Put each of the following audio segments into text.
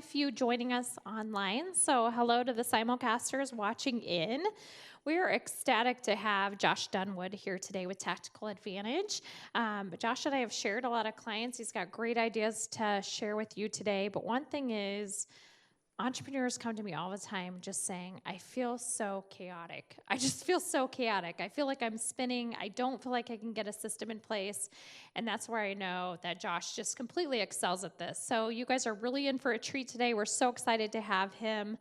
few joining us online, so hello to the simulcasters watching in. We are ecstatic to have Josh Dunwoody here today with Tactical Advantage. But Josh and I have shared a lot of clients. He's got great ideas to share with you today, but one thing is, entrepreneurs come to me all the time just saying, I feel so chaotic. I just feel so chaotic. I feel like I'm spinning. I don't feel like I can get a system in place. And that's where I know that Josh just completely excels at this. So you guys are really in for a treat today. We're so excited to have him.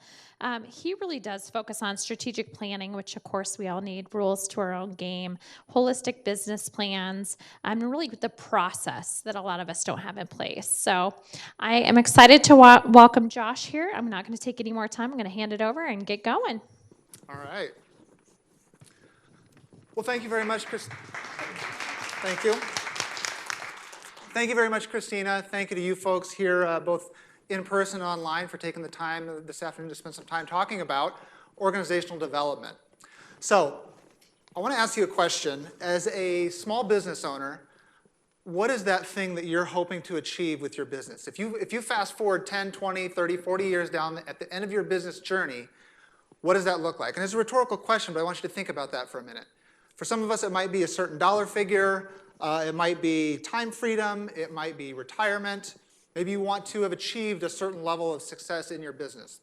He really does focus on strategic planning, which of course we all need, rules to our own game, holistic business plans, and really the process that a lot of us don't have in place. So I am excited to welcome Josh here. I'm not going to take any more time. I'm going to hand it over and get going. All right. Well, thank you very much, Chris. Thank you. Thank you very much, Christina. Thank you to you folks here, both in person and online, for taking the time this afternoon to spend some time talking about organizational development. So I want to ask you a question. As a small business owner, what is that thing that you're hoping to achieve with your business? If you fast forward 10, 20, 30, 40 years down at the end of your business journey, what does that look like? And it's a rhetorical question, but I want you to think about that for a minute. For some of us, it might be a certain dollar figure. It might be time freedom. It might be retirement. Maybe you want to have achieved a certain level of success in your business.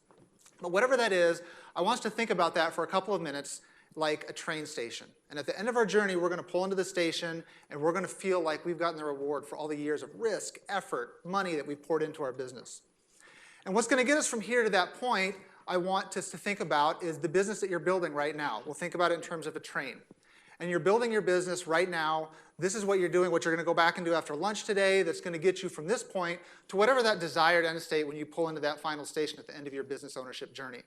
But whatever that is, I want us to think about that for a couple of minutes like a train station. And at the end of our journey, we're going to pull into the station, and we're going to feel like we've gotten the reward for all the years of risk, effort, money that we've poured into our business. And what's going to get us from here to that point, I want us to think about, is the business that you're building right now. We'll think about it in terms of a train. And you're building your business right now. This is what you're doing, what you're going to go back and do after lunch today that's going to get you from this point to whatever that desired end state when you pull into that final station at the end of your business ownership journey.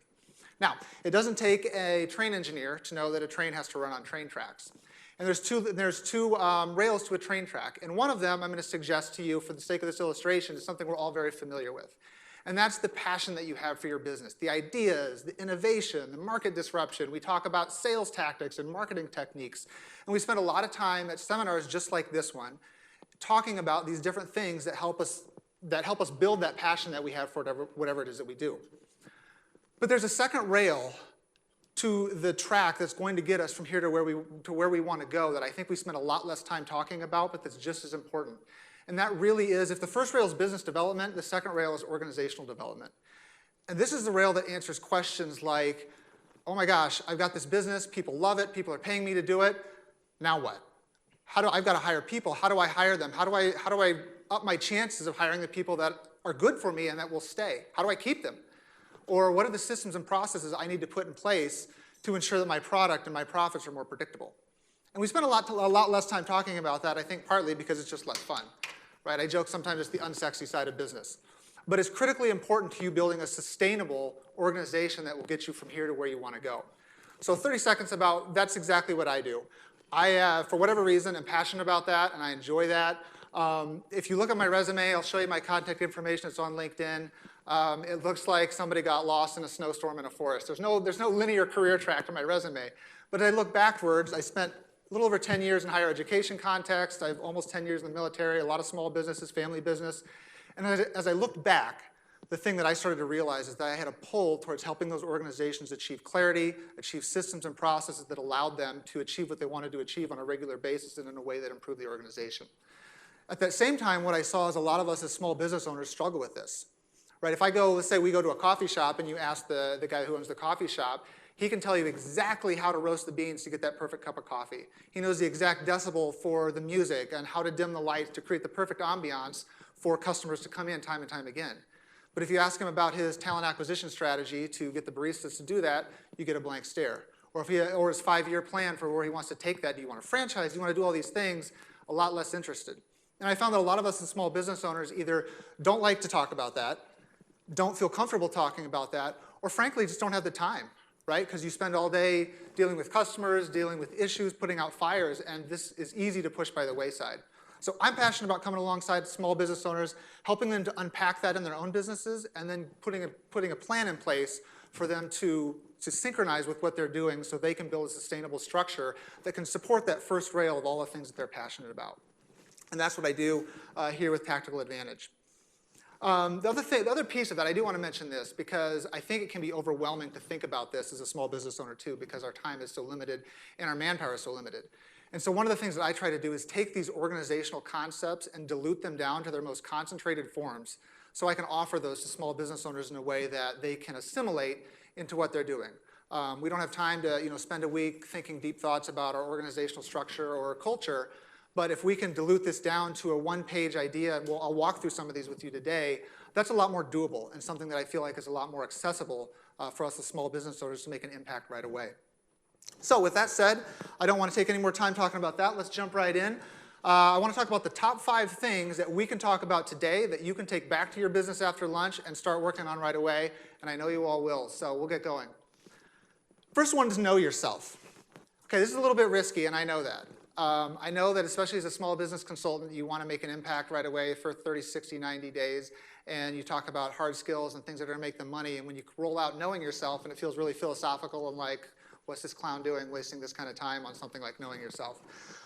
Now, it doesn't take a train engineer to know that a train has to run on train tracks. And there's two rails to a train track. And one of them I'm going to suggest to you for the sake of this illustration is something we're all very familiar with. And that's the passion that you have for your business, the ideas, the innovation, the market disruption. We talk about sales tactics and marketing techniques. And we spend a lot of time at seminars just like this one talking about these different things that help us build that passion that we have for whatever it is that we do. But there's a second rail to the track that's going to get us from here to where we want to go that I think we spend a lot less time talking about, but that's just as important. And that really is, if the first rail is business development, the second rail is organizational development. And this is the rail that answers questions like, oh my gosh, I've got this business, people love it, people are paying me to do it, now what? I've got to hire people, how do I hire them? How do I up my chances of hiring the people that are good for me and that will stay? How do I keep them? Or what are the systems and processes I need to put in place to ensure that my product and my profits are more predictable? And we spend a lot less time talking about that, I think partly because it's just less fun. Right? I joke sometimes it's the unsexy side of business. But it's critically important to you building a sustainable organization that will get you from here to where you want to go. So 30 seconds about that's exactly what I do. I, for whatever reason, am passionate about that, and I enjoy that. If you look at my resume, I'll show you my contact information. It's on LinkedIn. It looks like somebody got lost in a snowstorm in a forest. There's no linear career track to my resume. But as I look backwards, I spent a little over 10 years in higher education context. I have almost 10 years in the military, a lot of small businesses, family business. And as I looked back, the thing that I started to realize is that I had a pull towards helping those organizations achieve clarity, achieve systems and processes that allowed them to achieve what they wanted to achieve on a regular basis and in a way that improved the organization. At that same time, what I saw is a lot of us as small business owners struggle with this. Right? If let's say we go to a coffee shop and you ask the guy who owns the coffee shop, he can tell you exactly how to roast the beans to get that perfect cup of coffee. He knows the exact decibel for the music and how to dim the lights to create the perfect ambiance for customers to come in time and time again. But if you ask him about his talent acquisition strategy to get the baristas to do that, you get a blank stare. Or his 5-year plan for where he wants to take that. Do you want to franchise? Do you want to do all these things? A lot less interested. And I found that a lot of us as small business owners either don't like to talk about that, don't feel comfortable talking about that, or frankly just don't have the time. Right? Because you spend all day dealing with customers, dealing with issues, putting out fires, and this is easy to push by the wayside. So I'm passionate about coming alongside small business owners, helping them to unpack that in their own businesses, and then putting a plan in place for them to synchronize with what they're doing so they can build a sustainable structure that can support that first rail of all the things that they're passionate about. And that's what I do here with Tactical Advantage. The other piece of that, I do want to mention this because I think it can be overwhelming to think about this as a small business owner too, because our time is so limited and our manpower is so limited. And so one of the things that I try to do is take these organizational concepts and dilute them down to their most concentrated forms so I can offer those to small business owners in a way that they can assimilate into what they're doing. We don't have time to spend a week thinking deep thoughts about our organizational structure or culture, but if we can dilute this down to a one-page idea, and I'll walk through some of these with you today, that's a lot more doable and something that I feel like is a lot more accessible for us as small business owners to make an impact right away. So with that said, I don't want to take any more time talking about that. Let's jump right in. I want to talk about the top 5 things that we can talk about today that you can take back to your business after lunch and start working on right away, and I know you all will, so we'll get going. First one is know yourself. Okay, this is a little bit risky, and I know that. I know that especially as a small business consultant, you want to make an impact right away for 30, 60, 90 days, and you talk about hard skills and things that are going to make them money, and when you roll out knowing yourself, and it feels really philosophical and like, what's this clown doing, wasting this kind of time on something like knowing yourself?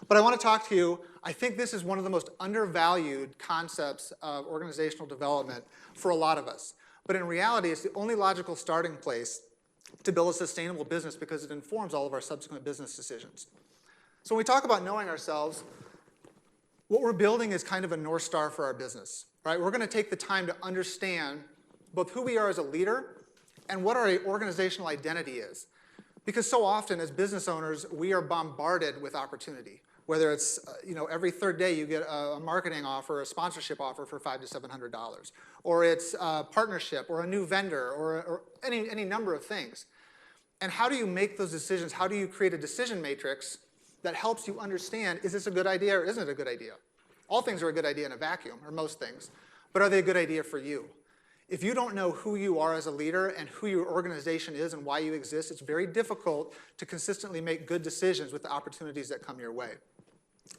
But I want to talk to you. I think this is one of the most undervalued concepts of organizational development for a lot of us. But in reality, it's the only logical starting place to build a sustainable business because it informs all of our subsequent business decisions. So when we talk about knowing ourselves, what we're building is kind of a North Star for our business, right? We're going to take the time to understand both who we are as a leader and what our organizational identity is. Because so often as business owners, we are bombarded with opportunity. Whether it's every third day you get a marketing offer, a sponsorship offer for $500 to $700, or it's a partnership, or a new vendor, or any number of things. And how do you make those decisions? How do you create a decision matrix that helps you understand, is this a good idea or isn't it a good idea? All things are a good idea in a vacuum, or most things, but are they a good idea for you? If you don't know who you are as a leader and who your organization is and why you exist, it's very difficult to consistently make good decisions with the opportunities that come your way.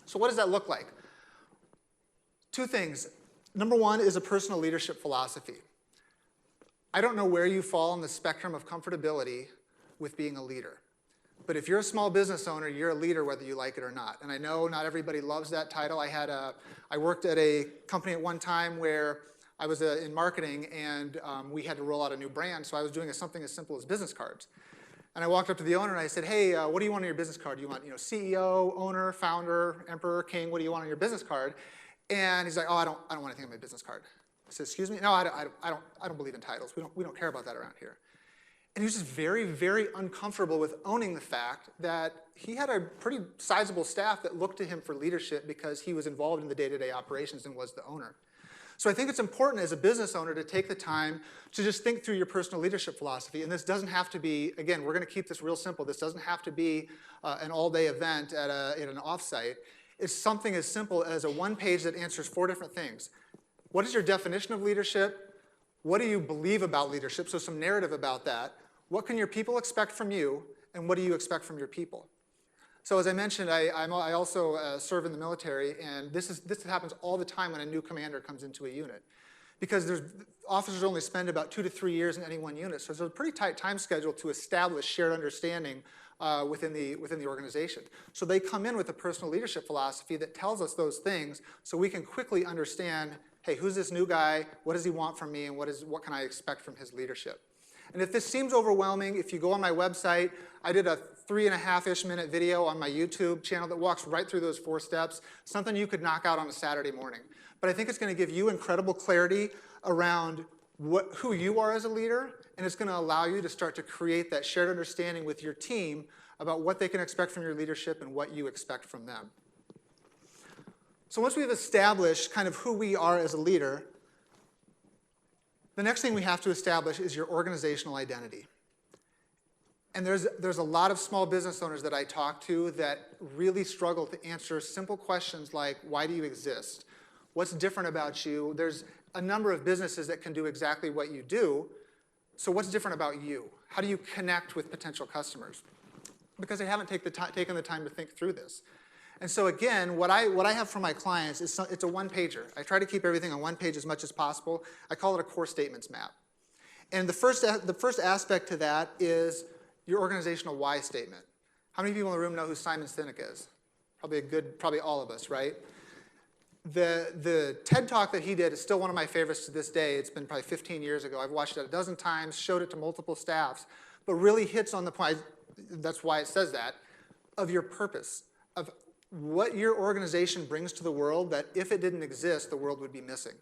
So what does that look like? 2 things. Number 1 is a personal leadership philosophy. I don't know where you fall on the spectrum of comfortability with being a leader. But if you're a small business owner, you're a leader whether you like it or not. And I know not everybody loves that title. I worked at a company at one time where I was in marketing, and we had to roll out a new brand, so I was doing something as simple as business cards. And I walked up to the owner and I said, hey, what do you want on your business card? Do you want CEO, owner, founder, emperor, king? What do you want on your business card? And he's like, oh, I don't want anything on my business card. I said, excuse me? No, I don't believe in titles. We don't care about that around here. And he was just very, very uncomfortable with owning the fact that he had a pretty sizable staff that looked to him for leadership because he was involved in the day-to-day operations and was the owner. So I think it's important as a business owner to take the time to just think through your personal leadership philosophy. And this doesn't have to be, again, we're going to keep this real simple. This doesn't have to be an all-day event at an offsite. It's something as simple as a one-page that answers 4 different things. What is your definition of leadership? What do you believe about leadership? So some narrative about that. What can your people expect from you? And what do you expect from your people? So as I mentioned, I also serve in the military, and this happens all the time when a new commander comes into a unit. Because officers only spend about 2 to 3 years in any one unit, so there's a pretty tight time schedule to establish shared understanding within the organization. So they come in with a personal leadership philosophy that tells us those things so we can quickly understand, hey, who's this new guy? What does he want from me? And what can I expect from his leadership? And if this seems overwhelming, if you go on my website, I did a 3.5-ish minute video on my YouTube channel that walks right through those 4 steps, something you could knock out on a Saturday morning. But I think it's going to give you incredible clarity around who you are as a leader, and it's going to allow you to start to create that shared understanding with your team about what they can expect from your leadership and what you expect from them. So once we've established kind of who we are as a leader, the next thing we have to establish is your organizational identity. And there's a lot of small business owners that I talk to that really struggle to answer simple questions like, why do you exist? What's different about you? There's a number of businesses that can do exactly what you do. So what's different about you? How do you connect with potential customers? Because they haven't taken the time to think through this. And so again, what I have for my clients is it's a one-pager. I try to keep everything on one page as much as possible. I call it a core statements map. And the first aspect to that is your organizational why statement. How many people in the room know who Simon Sinek is? Probably all of us, right? The TED Talk that he did is still one of my favorites to this day. It's been probably 15 years ago. I've watched it a dozen times, showed it to multiple staffs, but really hits on the point, that's why it says that, of your purpose, of what your organization brings to the world that if it didn't exist, the world would be missing.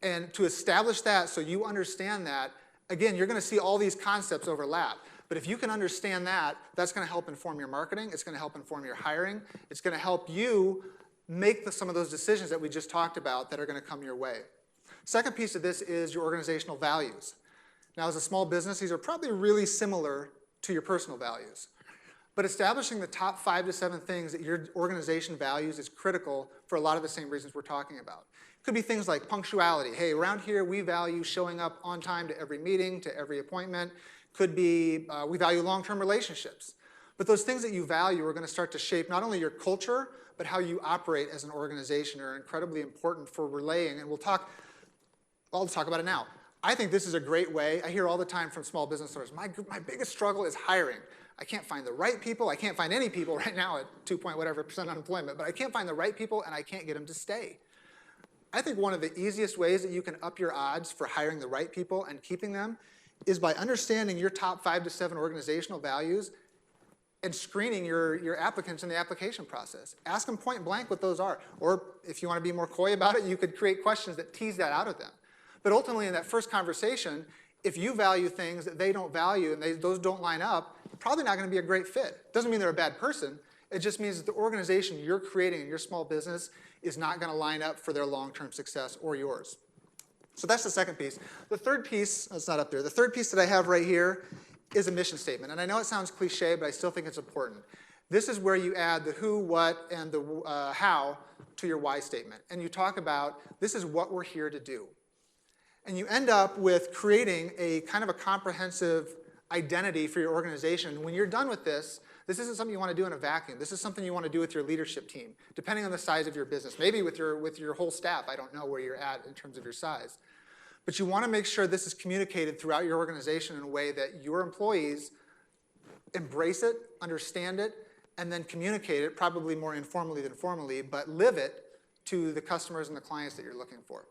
And to establish that so you understand that, again, you're going to see all these concepts overlap. But if you can understand that, that's going to help inform your marketing. It's going to help inform your hiring. It's going to help you make some of those decisions that we just talked about that are going to come your way. Second piece of this is your organizational values. Now, as a small business, these are probably really similar to your personal values. But establishing the top 5 to 7 things that your organization values is critical for a lot of the same reasons we're talking about. It could be things like punctuality. Hey, around here, we value showing up on time to every meeting, to every appointment. Could be we value long-term relationships. But those things that you value are going to start to shape not only your culture, but how you operate as an organization are incredibly important for relaying. And I'll talk about it now. I think this is a great way. I hear all the time from small business owners, my biggest struggle is hiring. I can't find the right people. I can't find any people right now at 2.whatever% unemployment, but I can't find the right people and I can't get them to stay. I think one of the easiest ways that you can up your odds for hiring the right people and keeping them is by understanding your top 5 to 7 organizational values and screening your applicants in the application process. Ask them point blank what those are. Or if you want to be more coy about it, you could create questions that tease that out of them. But ultimately, in that first conversation, if you value things that they don't value and those don't line up, probably not going to be a great fit. Doesn't mean they're a bad person. It just means that the organization you're creating in your small business is not going to line up for their long-term success or yours. So that's the second piece. The third piece, that's not up there, the third piece that I have right here is a mission statement. And I know it sounds cliche, but I still think it's important. This is where you add the who, what, and the how to your why statement. And you talk about, this is what we're here to do. And you end up with creating a kind of a comprehensive identity for your organization. When you're done with this isn't something you want to do in a vacuum. This is something you want to do with your leadership team, depending on the size of your business. Maybe with your whole staff. I don't know where you're at in terms of your size. But you want to make sure this is communicated throughout your organization in a way that your employees embrace it, understand it, and then communicate it, probably more informally than formally, but live it to the customers and the clients that you're looking for.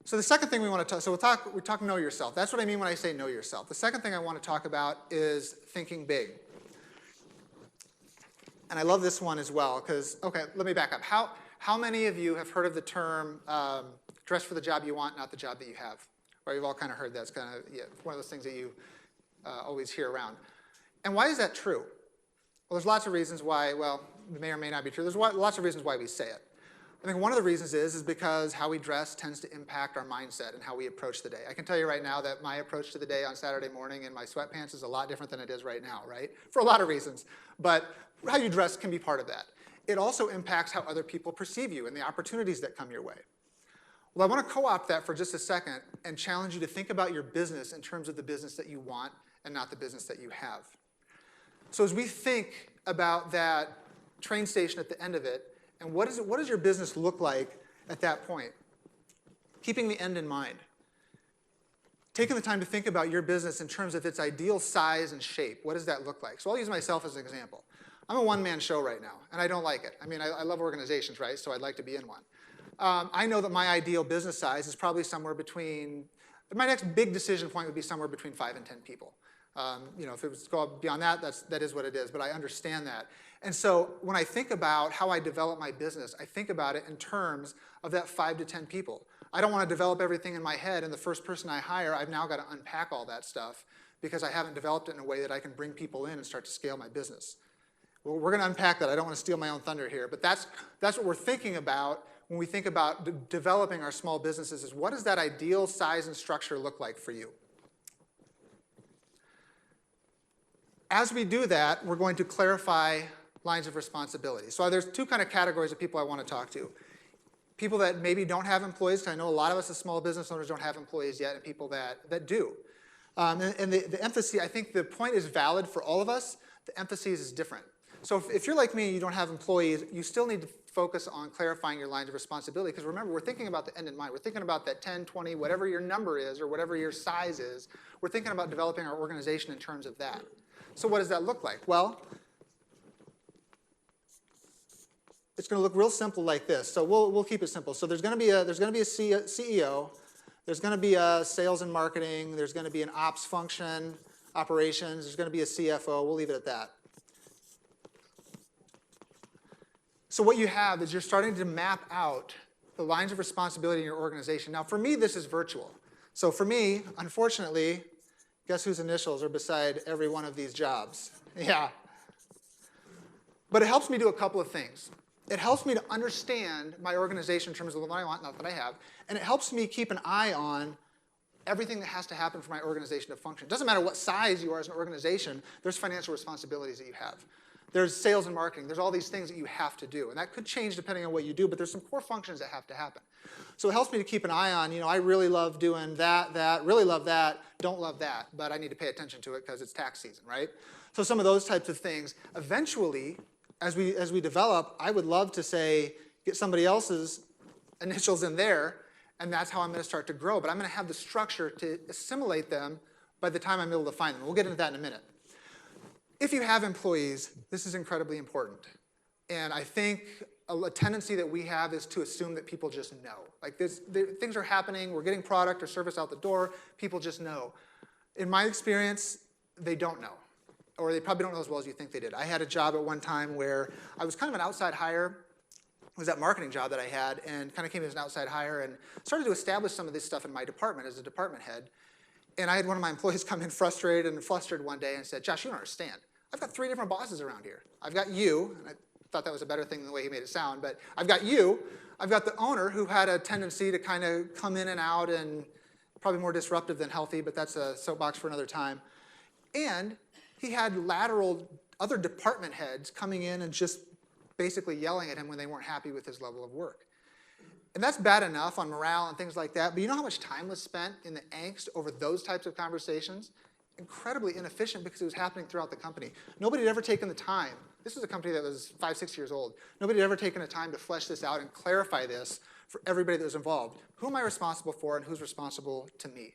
So the second thing we want to talk, so we talk know yourself. That's what I mean when I say know yourself. The second thing I want to talk about is thinking big. And I love this one as well, because, okay, let me back up. How many of you have heard of the term dress for the job you want, not the job that you have? Right, you've all kind of heard that. It's kind of one of those things that you always hear around. And why is that true? Well, there's lots of reasons why, well, it may or may not be true. There's lots of reasons why we say it. I think one of the reasons is because how we dress tends to impact our mindset and how we approach the day. I can tell you right now that my approach to the day on Saturday morning in my sweatpants is a lot different than it is right now, right? For a lot of reasons. But how you dress can be part of that. It also impacts how other people perceive you and the opportunities that come your way. Well, I want to co-opt that for just a second and challenge you to think about your business in terms of the business that you want and not the business that you have. So as we think about that train station at the end of it, and what does your business look like at that point? Keeping the end in mind. Taking the time to think about your business in terms of its ideal size and shape. What does that look like? So I'll use myself as an example. I'm a one-man show right now, and I don't like it. I mean, I love organizations, right? So I'd like to be in one. I know that my ideal business size is probably somewhere between, my next big decision point would be somewhere between 5 and 10 people. If it was to go beyond that, that is what it is, but I understand that. And so when I think about how I develop my business, I think about it in terms of that 5 to 10 people. I don't want to develop everything in my head, and the first person I hire, I've now got to unpack all that stuff because I haven't developed it in a way that I can bring people in and start to scale my business. Well, we're going to unpack that. I don't want to steal my own thunder here, but that's what we're thinking about when we think about developing our small businesses is what does that ideal size and structure look like for you? As we do that, we're going to clarify lines of responsibility. So there's two kind of categories of people I want to talk to. People that maybe don't have employees, because I know a lot of us as small business owners don't have employees yet, and people that do. And the emphasis, I think the point is valid for all of us. The emphasis is different. So if you're like me and you don't have employees, you still need to focus on clarifying your lines of responsibility, because remember, we're thinking about the end in mind. We're thinking about that 10, 20, whatever your number is or whatever your size is. We're thinking about developing our organization in terms of that. So what does that look like? Well, it's going to look real simple like this. So we'll keep it simple. So there's going to be a CEO, there's going to be a sales and marketing, there's going to be an ops function, operations, there's going to be a CFO. We'll leave it at that. So what you have is you're starting to map out the lines of responsibility in your organization. Now, for me, this is virtual. So for me, unfortunately, guess whose initials are beside every one of these jobs? Yeah. But it helps me do a couple of things. It helps me to understand my organization in terms of what I want, not that I have, and it helps me keep an eye on everything that has to happen for my organization to function. It doesn't matter what size you are as an organization, there's financial responsibilities that you have. There's sales and marketing. There's all these things that you have to do. And that could change depending on what you do, but there's some core functions that have to happen. So it helps me to keep an eye on, I really love doing that, really love that, don't love that, but I need to pay attention to it because it's tax season, right? So some of those types of things. Eventually, as we develop, I would love to say, get somebody else's initials in there, and that's how I'm going to start to grow. But I'm going to have the structure to assimilate them by the time I'm able to find them. We'll get into that in a minute. If you have employees, this is incredibly important. And I think a tendency that we have is to assume that people just know. Like things are happening, we're getting product or service out the door, people just know. In my experience, they don't know. Or they probably don't know as well as you think they did. I had a job at one time where I was kind of an outside hire. It was that marketing job that I had, and kind of came as an outside hire and started to establish some of this stuff in my department as a department head. And I had one of my employees come in frustrated and flustered one day and said, Josh, you don't understand. I've got 3 different bosses around here. I've got you, and I thought that was a better thing than the way he made it sound, but I've got you, I've got the owner who had a tendency to kind of come in and out and probably more disruptive than healthy, but that's a soapbox for another time. And he had lateral other department heads coming in and just basically yelling at him when they weren't happy with his level of work. And that's bad enough on morale and things like that, but you know how much time was spent in the angst over those types of conversations? Incredibly inefficient because it was happening throughout the company. Nobody had ever taken the time. This was a company that was 5, 6 years old. Nobody had ever taken the time to flesh this out and clarify this for everybody that was involved. Who am I responsible for and who's responsible to me?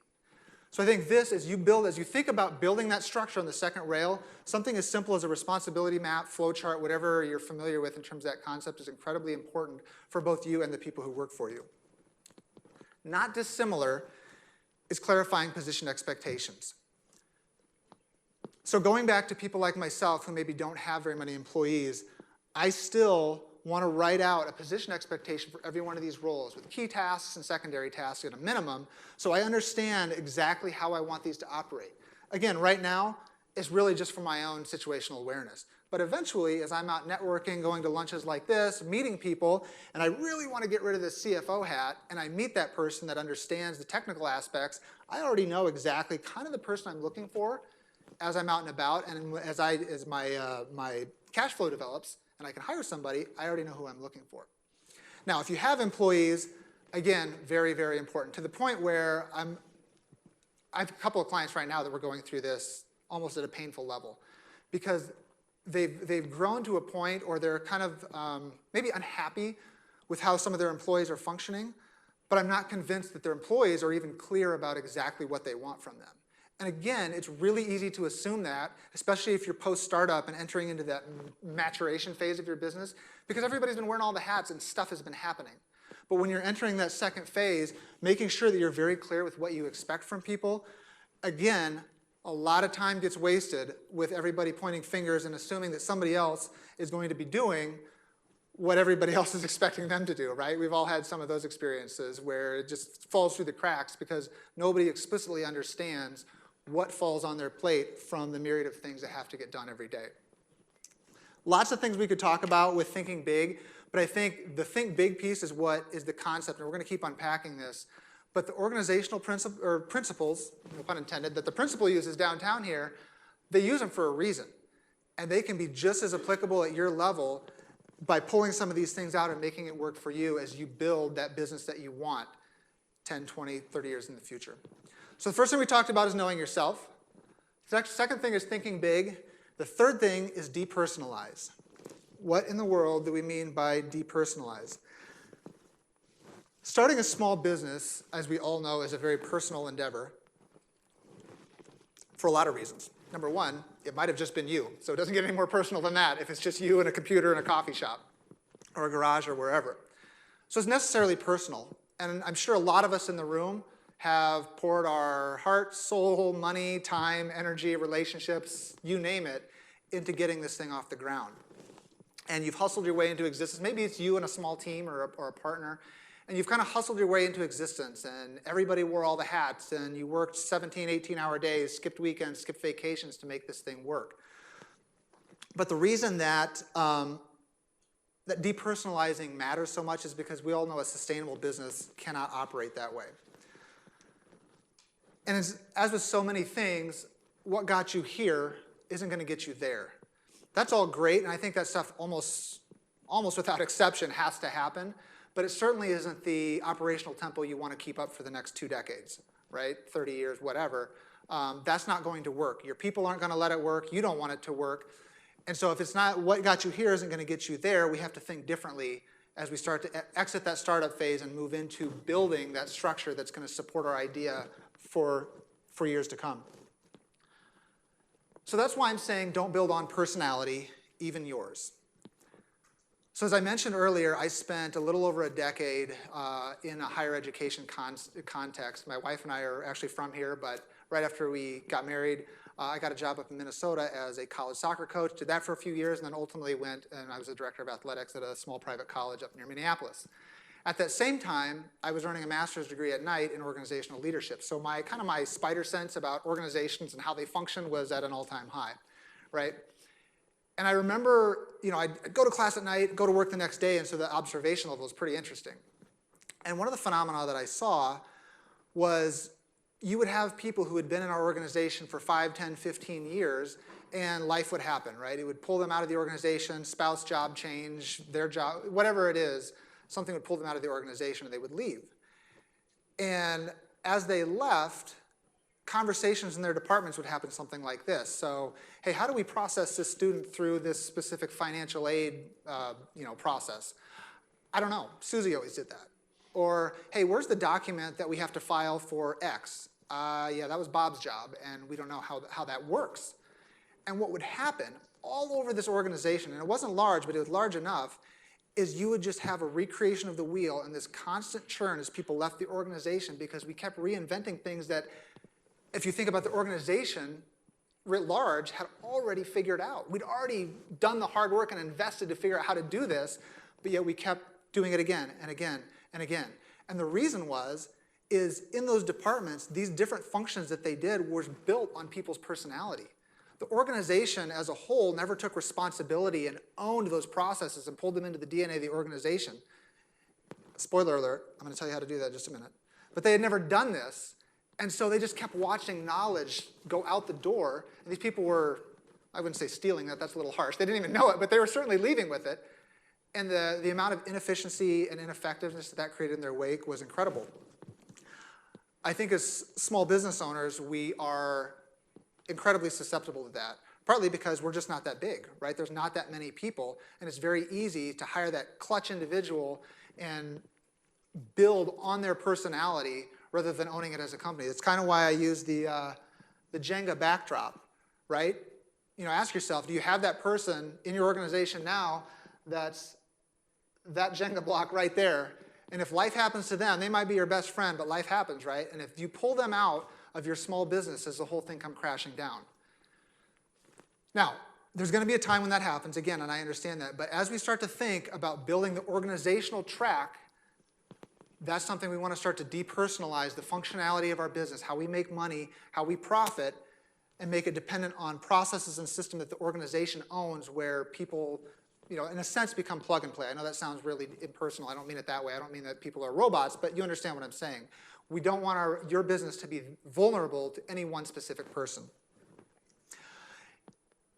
So I think this, as you think about building that structure on the second rail, something as simple as a responsibility map, flow chart, whatever you're familiar with in terms of that concept is incredibly important for both you and the people who work for you. Not dissimilar is clarifying position expectations. So going back to people like myself who maybe don't have very many employees, I still want to write out a position expectation for every one of these roles with key tasks and secondary tasks at a minimum so I understand exactly how I want these to operate. Again, right now, it's really just for my own situational awareness. But eventually, as I'm out networking, going to lunches like this, meeting people, and I really want to get rid of this CFO hat, and I meet that person that understands the technical aspects, I already know exactly kind of the person I'm looking for as I'm out and about, and as my cash flow develops, and I can hire somebody, I already know who I'm looking for. Now, if you have employees, again, very, very important, to the point where I have a couple of clients right now that we're going through this almost at a painful level, because they've grown to a point, or they're kind of maybe unhappy with how some of their employees are functioning, but I'm not convinced that their employees are even clear about exactly what they want from them. And again, it's really easy to assume that, especially if you're post-startup and entering into that maturation phase of your business, because everybody's been wearing all the hats and stuff has been happening. But when you're entering that second phase, making sure that you're very clear with what you expect from people, again, a lot of time gets wasted with everybody pointing fingers and assuming that somebody else is going to be doing what everybody else is expecting them to do, right? We've all had some of those experiences where it just falls through the cracks because nobody explicitly understands what falls on their plate from the myriad of things that have to get done every day. Lots of things we could talk about with thinking big, but I think the think big piece is what is the concept, and we're going to keep unpacking this. But the organizational principles, no pun intended, that the principal uses downtown here, they use them for a reason. And they can be just as applicable at your level by pulling some of these things out and making it work for you as you build that business that you want 10, 20, 30 years in the future. So the first thing we talked about is knowing yourself. The second thing is thinking big. The third thing is depersonalize. What in the world do we mean by depersonalize? Starting a small business, as we all know, is a very personal endeavor for a lot of reasons. Number one, it might have just been you, so it doesn't get any more personal than that if it's just you and a computer and a coffee shop, or a garage or wherever. So it's necessarily personal. And I'm sure a lot of us in the room have poured our heart, soul, money, time, energy, relationships, you name it, into getting this thing off the ground. And you've hustled your way into existence. Maybe it's you and a small team or a partner. And you've kind of hustled your way into existence. And everybody wore all the hats. And you worked 17, 18-hour days, skipped weekends, skipped vacations to make this thing work. But the reason that that depersonalizing matters so much is because we all know a sustainable business cannot operate that way. And as with so many things, what got you here isn't going to get you there. That's all great, and I think that stuff almost without exception has to happen, but it certainly isn't the operational tempo you want to keep up for the next 2 decades, right? 30 years, whatever. That's not going to work. Your people aren't going to let it work. You don't want it to work. And so if it's not what got you here isn't going to get you there, we have to think differently as we start to exit that startup phase and move into building that structure that's going to support our idea for years to come. So that's why I'm saying don't build on personality, even yours. So as I mentioned earlier, I spent a little over a decade in a higher education context. My wife and I are actually from here, but right after we got married, I got a job up in Minnesota as a college soccer coach, did that for a few years, and then ultimately went and I was a director of athletics at a small private college up near Minneapolis. At that same time, I was earning a master's degree at night in organizational leadership. So my spider sense about organizations and how they function was at an all-time high, right? And I remember, I'd go to class at night, go to work the next day, and so the observation level was pretty interesting. And one of the phenomena that I saw was you would have people who had been in our organization for 5, 10, 15 years, and life would happen, right? It would pull them out of the organization, spouse job change, their job, whatever it is, something would pull them out of the organization and they would leave. And as they left, conversations in their departments would happen something like this. So, hey, how do we process this student through this specific financial aid process? I don't know. Susie always did that. Or, hey, where's the document that we have to file for X? Yeah, that was Bob's job, and we don't know how that works. And what would happen all over this organization, and it wasn't large, but it was large enough, is you would just have a recreation of the wheel and this constant churn as people left the organization because we kept reinventing things that, if you think about the organization writ large, had already figured out. We'd already done the hard work and invested to figure out how to do this, but yet we kept doing it again and again and again. And the reason is in those departments, these different functions that they did were built on people's personality. The organization as a whole never took responsibility and owned those processes and pulled them into the DNA of the organization. Spoiler alert, I'm going to tell you how to do that in just a minute. But they had never done this, and so they just kept watching knowledge go out the door, and these people were, I wouldn't say stealing that, that's a little harsh. They didn't even know it, but they were certainly leaving with it. And the amount of inefficiency and ineffectiveness that created in their wake was incredible. I think as small business owners, we are incredibly susceptible to that, partly because we're just not that big, right? There's not that many people, and it's very easy to hire that clutch individual and build on their personality rather than owning it as a company. That's kind of why I use the Jenga backdrop, right? Ask yourself, do you have that person in your organization now that's that Jenga block right there? And if life happens to them, they might be your best friend, but life happens, right? And if you pull them out of your small business, does the whole thing come crashing down? Now, there's going to be a time when that happens, again, and I understand that. But as we start to think about building the organizational track, that's something we want to start to depersonalize the functionality of our business, how we make money, how we profit, and make it dependent on processes and systems that the organization owns where people, in a sense, become plug and play. I know that sounds really impersonal. I don't mean it that way. I don't mean that people are robots, but you understand what I'm saying. We don't want your business to be vulnerable to any one specific person.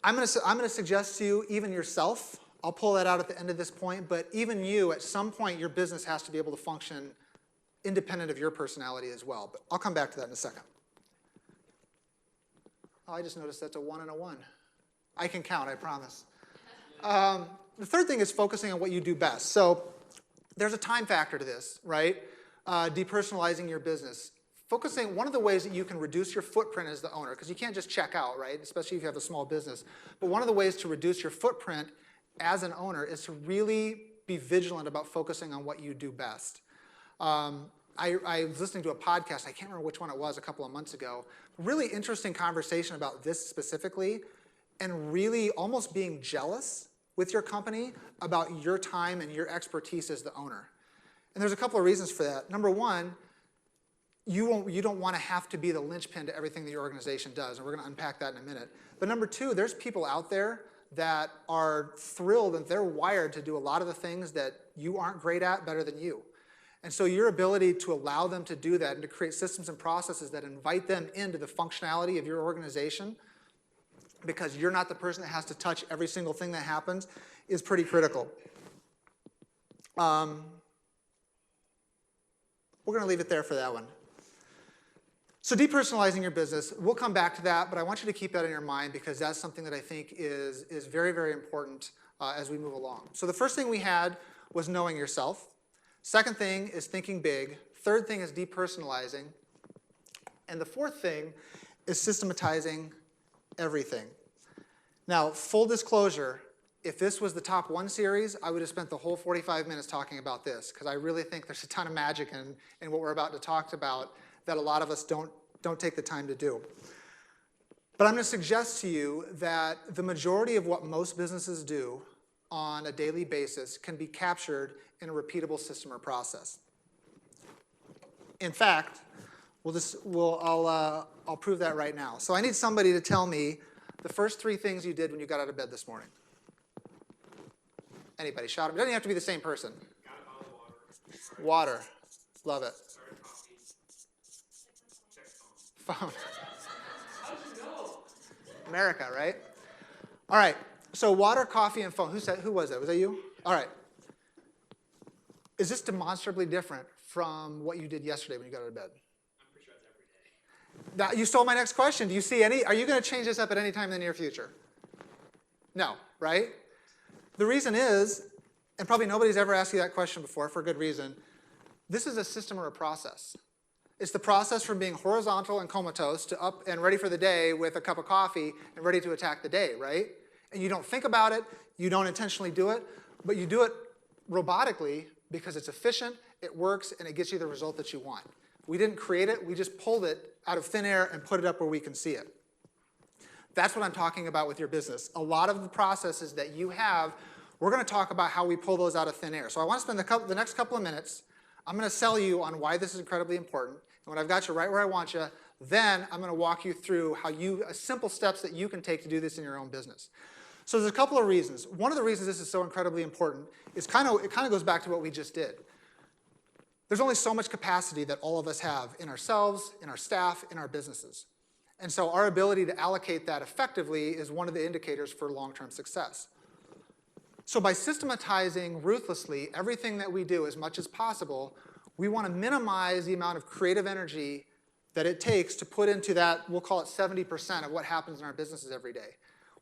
I'm going to suggest to you, even yourself, I'll pull that out at the end of this point, but even you, at some point, your business has to be able to function independent of your personality as well. But I'll come back to that in a second. Oh, I just noticed that's a 1 and a 1. I can count, I promise. The third thing is focusing on what you do best. So there's a time factor to this, right? Depersonalizing your business. Focusing, one of the ways that you can reduce your footprint as the owner, because you can't just check out, right? Especially if you have a small business. But one of the ways to reduce your footprint as an owner is to really be vigilant about focusing on what you do best. I was listening to a podcast, I can't remember which one it was, a couple of months ago. Really interesting conversation about this specifically, and really almost being jealous with your company about your time and your expertise as the owner. And there's a couple of reasons for that. Number one, you don't want to have to be the linchpin to everything that your organization does, and we're going to unpack that in a minute. But number two, there's people out there that are thrilled and they're wired to do a lot of the things that you aren't great at better than you. And so your ability to allow them to do that and to create systems and processes that invite them into the functionality of your organization, because you're not the person that has to touch every single thing that happens, is pretty critical. We're going to leave it there for that one. So depersonalizing your business, we'll come back to that, but I want you to keep that in your mind because that's something that I think is very, very important as we move along. So the first thing we had was knowing yourself. Second thing is thinking big. Third thing is depersonalizing. And the fourth thing is systematizing everything. Now, full disclosure, if this was the top one series, I would have spent the whole 45 minutes talking about this because I really think there's a ton of magic in what we're about to talk about that a lot of us don't take the time to do. But I'm going to suggest to you that the majority of what most businesses do on a daily basis can be captured in a repeatable system or process. In fact, I'll prove that right now. So I need somebody to tell me the first 3 things you did when you got out of bed this morning. Anybody? Shout it. It doesn't have to be the same person. Got a bottle of water. Water. Love it. Started coffee. Checked Phone. How did you know? America, right? All right. So water, coffee, and phone. Who was that? Was that you? All right. Is this demonstrably different from what you did yesterday when you got out of bed? I'm pretty sure that's every day. Now, you stole my next question. Do you see any? Are you going to change this up at any time in the near future? No, right? The reason is, and probably nobody's ever asked you that question before for a good reason, this is a system or a process. It's the process from being horizontal and comatose to up and ready for the day with a cup of coffee and ready to attack the day, right? And you don't think about it, you don't intentionally do it, but you do it robotically because it's efficient, it works, and it gets you the result that you want. We didn't create it, we just pulled it out of thin air and put it up where we can see it. That's what I'm talking about with your business. A lot of the processes that you have, we're going to talk about how we pull those out of thin air. So I want to spend the next couple of minutes, I'm going to sell you on why this is incredibly important. And when I've got you right where I want you, then I'm going to walk you through how simple steps that you can take to do this in your own business. So there's a couple of reasons. One of the reasons this is so incredibly important is it kind of goes back to what we just did. There's only so much capacity that all of us have in ourselves, in our staff, in our businesses. And so our ability to allocate that effectively is one of the indicators for long-term success. So by systematizing ruthlessly everything that we do as much as possible, we want to minimize the amount of creative energy that it takes to put into that, we'll call it 70% of what happens in our businesses every day.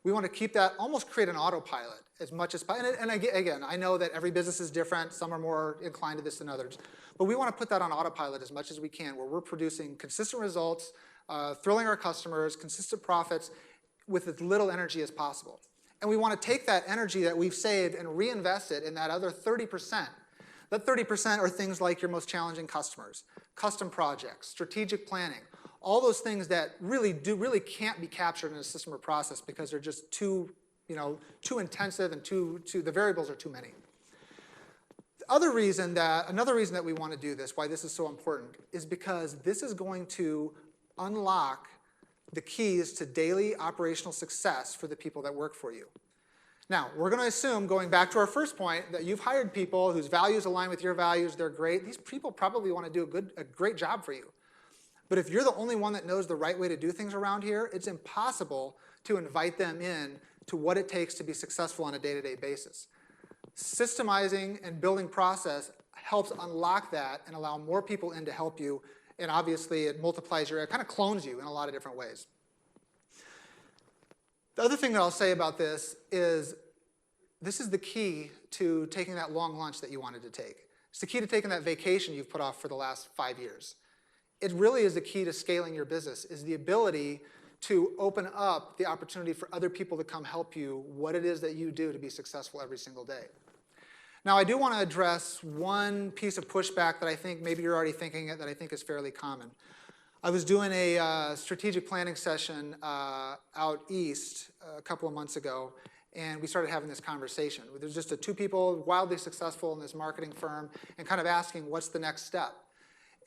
We want to keep that, almost create an autopilot as much as possible. And again, I know that every business is different. Some are more inclined to this than others. But we want to put that on autopilot as much as we can, where we're producing consistent results, thrilling our customers, consistent profits with as little energy as possible. And we want to take that energy that we've saved and reinvest it in that other 30%. That 30% are things like your most challenging customers, custom projects, strategic planning, all those things that really can't be captured in a system or process because they're just too intensive and the variables are too many. Another reason that we want to do this, why this is so important, is because this is going to unlock the keys to daily operational success for the people that work for you. Now, we're going to assume, going back to our first point, that you've hired people whose values align with your values, they're great. These people probably want to do a great job for you. But if you're the only one that knows the right way to do things around here, it's impossible to invite them in to what it takes to be successful on a day-to-day basis. Systemizing and building process helps unlock that and allow more people in to help you. And obviously, it multiplies it kind of clones you in a lot of different ways. The other thing that I'll say about this is the key to taking that long lunch that you wanted to take. It's the key to taking that vacation you've put off for the last 5 years. It really is the key to scaling your business, is the ability to open up the opportunity for other people to come help you what it is that you do to be successful every single day. Now, I do want to address one piece of pushback that I think maybe you're already thinking it, that I think is fairly common. I was doing a strategic planning session out east a couple of months ago, and we started having this conversation. There's just two people wildly successful in this marketing firm and kind of asking, what's the next step?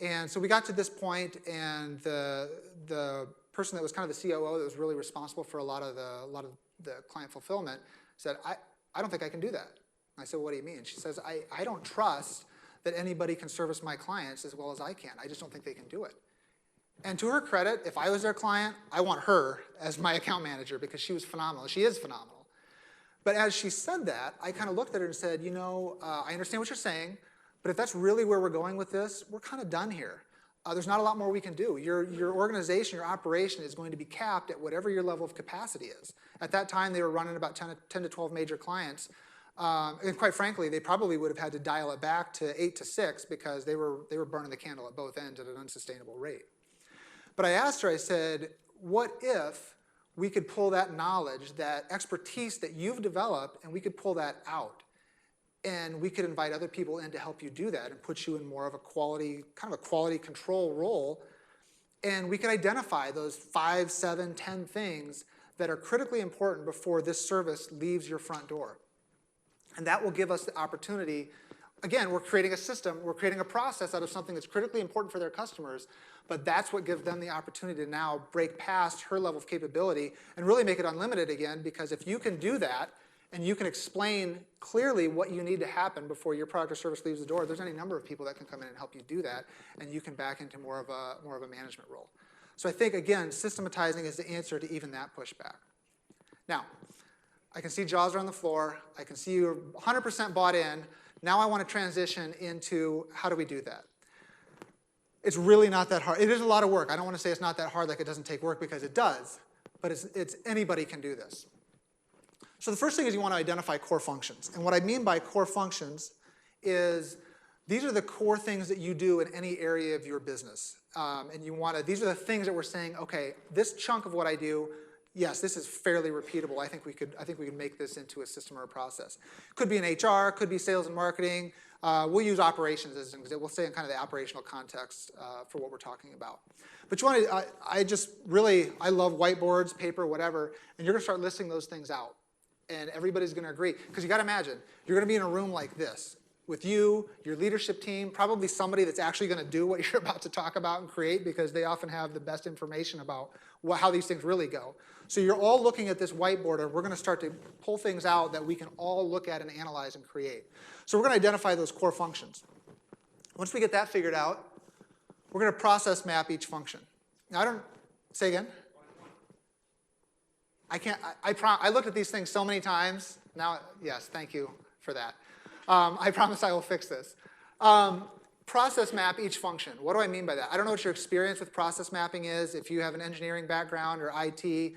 And so we got to this point, and the person that was kind of the COO that was really responsible for a lot of the client fulfillment said, I don't think I can do that. I said, what do you mean? She says, I don't trust that anybody can service my clients as well as I can. I just don't think they can do it. And to her credit, if I was their client, I want her as my account manager because she was phenomenal. She is phenomenal. But as she said that, I kind of looked at her and said, you know, I understand what you're saying, but if that's really where we're going with this, we're kind of done here. There's not a lot more we can do. Your organization, your operation is going to be capped at whatever your level of capacity is. At that time, they were running about 10 to 12 major clients. And quite frankly, they probably would have had to dial it back to 8 to 6 because they were burning the candle at both ends at an unsustainable rate. But I asked her, I said, what if we could pull that knowledge, that expertise that you've developed, and we could pull that out? And we could invite other people in to help you do that and put you in more of a quality, kind of a quality control role. And we could identify those 5, 7, 10 things that are critically important before this service leaves your front door. And that will give us the opportunity. Again, we're creating a system, we're creating a process out of something that's critically important for their customers, but that's what gives them the opportunity to now break past her level of capability and really make it unlimited again, because if you can do that and you can explain clearly what you need to happen before your product or service leaves the door, there's any number of people that can come in and help you do that, and you can back into more of a management role. So I think, again, systematizing is the answer to even that pushback. Now, I can see jaws are on the floor. I can see you're 100% bought in. Now I want to transition into how do we do that? It's really not that hard. It is a lot of work. I don't want to say it's not that hard like it doesn't take work, because it does. But it's anybody can do this. So the first thing is you want to identify core functions. And what I mean by core functions is these are the core things that you do in any area of your business. And you want to, these are the things that we're saying, okay, this chunk of what I do, yes, this is fairly repeatable. I think we could make this into a system or a process. Could be in HR, could be sales and marketing. We'll use operations as an example. We'll say in kind of the operational context for what we're talking about. But you want to, I love whiteboards, paper, whatever, and you're going to start listing those things out. And everybody's going to agree. Because you got to imagine, you're going to be in a room like this with you, your leadership team, probably somebody that's actually going to do what you're about to talk about and create, because they often have the best information about how these things really go. So you're all looking at this whiteboard, and we're going to start to pull things out that we can all look at and analyze and create. So we're going to identify those core functions. Once we get that figured out, we're going to process map each function. Now, say again? I looked at these things so many times. Now, yes, thank you for that. I promise I will fix this. Process map each function. What do I mean by that? I don't know what your experience with process mapping is. If you have an engineering background or IT,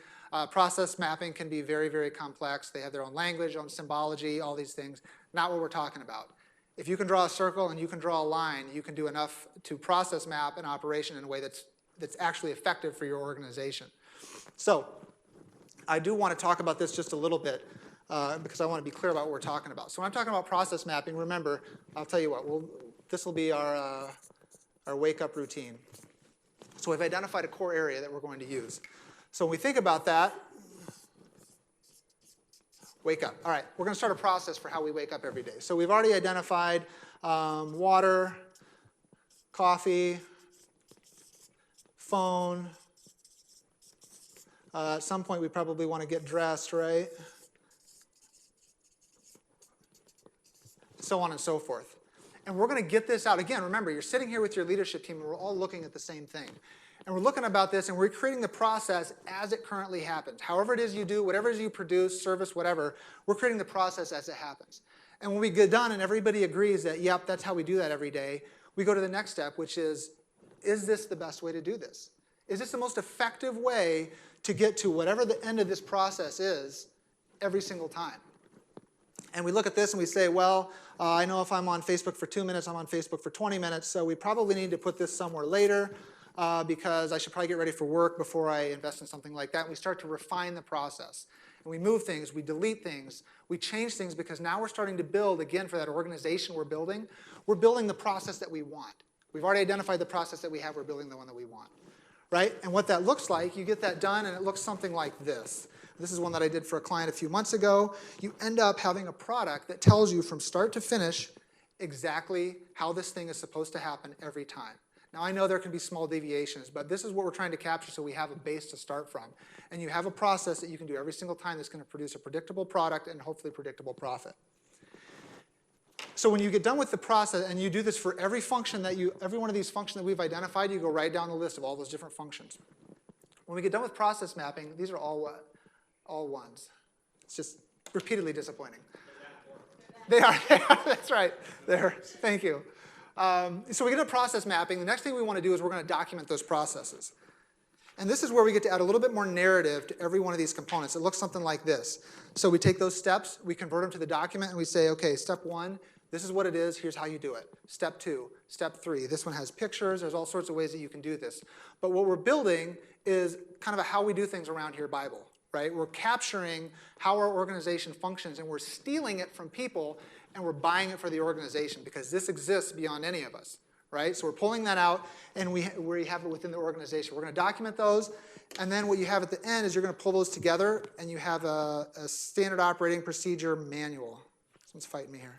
process mapping can be very, very complex. They have their own language, own symbology, all these things. Not what we're talking about. If you can draw a circle and you can draw a line, you can do enough to process map an operation in a way that's actually effective for your organization. So I do want to talk about this just a little bit because I want to be clear about what we're talking about. So when I'm talking about process mapping, remember, I'll tell you what, this will be our wake-up routine. So we've identified a core area that we're going to use. So when we think about that, wake up. All right, we're going to start a process for how we wake up every day. So we've already identified water, coffee, phone. At some point, we probably want to get dressed, right? So on and so forth. And we're going to get this out. Again, remember, you're sitting here with your leadership team, and we're all looking at the same thing. And we're looking about this, and we're creating the process as it currently happens. However it is you do, whatever it is you produce, service, whatever, we're creating the process as it happens. And when we get done and everybody agrees that, yep, that's how we do that every day, we go to the next step, which is this the best way to do this? Is this the most effective way to get to whatever the end of this process is every single time? And we look at this and we say, well, I know if I'm on Facebook for 2 minutes, I'm on Facebook for 20 minutes, so we probably need to put this somewhere later because I should probably get ready for work before I invest in something like that. And we start to refine the process. And we move things, we delete things, we change things because now we're starting to build, again, for that organization we're building the process that we want. We've already identified the process that we have, we're building the one that we want, right? And what that looks like, you get that done and it looks something like this. This is one that I did for a client a few months ago. You end up having a product that tells you from start to finish exactly how this thing is supposed to happen every time. Now, I know there can be small deviations, but this is what we're trying to capture so we have a base to start from. And you have a process that you can do every single time that's going to produce a predictable product and hopefully predictable profit. So when you get done with the process, and you do this for every function every one of these functions that we've identified, you go right down the list of all those different functions. When we get done with process mapping, these are all ones. It's just repeatedly disappointing. They are, that's right. Thank you. So we get to process mapping. The next thing we want to do is we're going to document those processes. And this is where we get to add a little bit more narrative to every one of these components. It looks something like this. So we take those steps, we convert them to the document, and we say, okay, step 1, this is what it is, here's how you do it. Step 2, step 3. This one has pictures, there's all sorts of ways that you can do this. But what we're building is kind of a how we do things around here Bible, right? We're capturing how our organization functions, and we're stealing it from people, and we're buying it for the organization, because this exists beyond any of us, right? So we're pulling that out, and we have it within the organization. We're going to document those, and then what you have at the end is you're going to pull those together, and you have a standard operating procedure manual. Someone's fighting me here.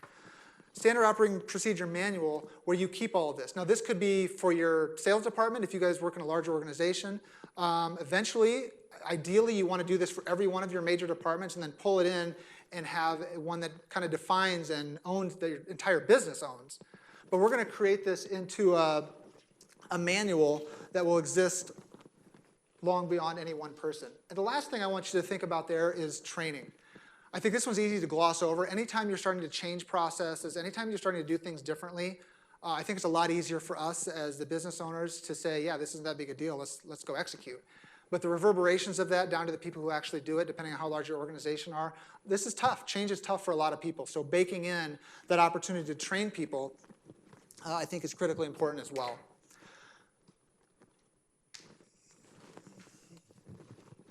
Standard operating procedure manual where you keep all of this. Now, this could be for your sales department if you guys work in a larger organization. Eventually, ideally, you want to do this for every one of your major departments and then pull it in and have one that kind of defines and owns, that your entire business owns. But we're going to create this into a manual that will exist long beyond any one person. And the last thing I want you to think about there is training. I think this one's easy to gloss over. Anytime you're starting to change processes, anytime you're starting to do things differently, I think it's a lot easier for us as the business owners to say, yeah, this isn't that big a deal, let's go execute. But the reverberations of that down to the people who actually do it, depending on how large your organization are, this is tough. Change is tough for a lot of people. So baking in that opportunity to train people, I think is critically important as well.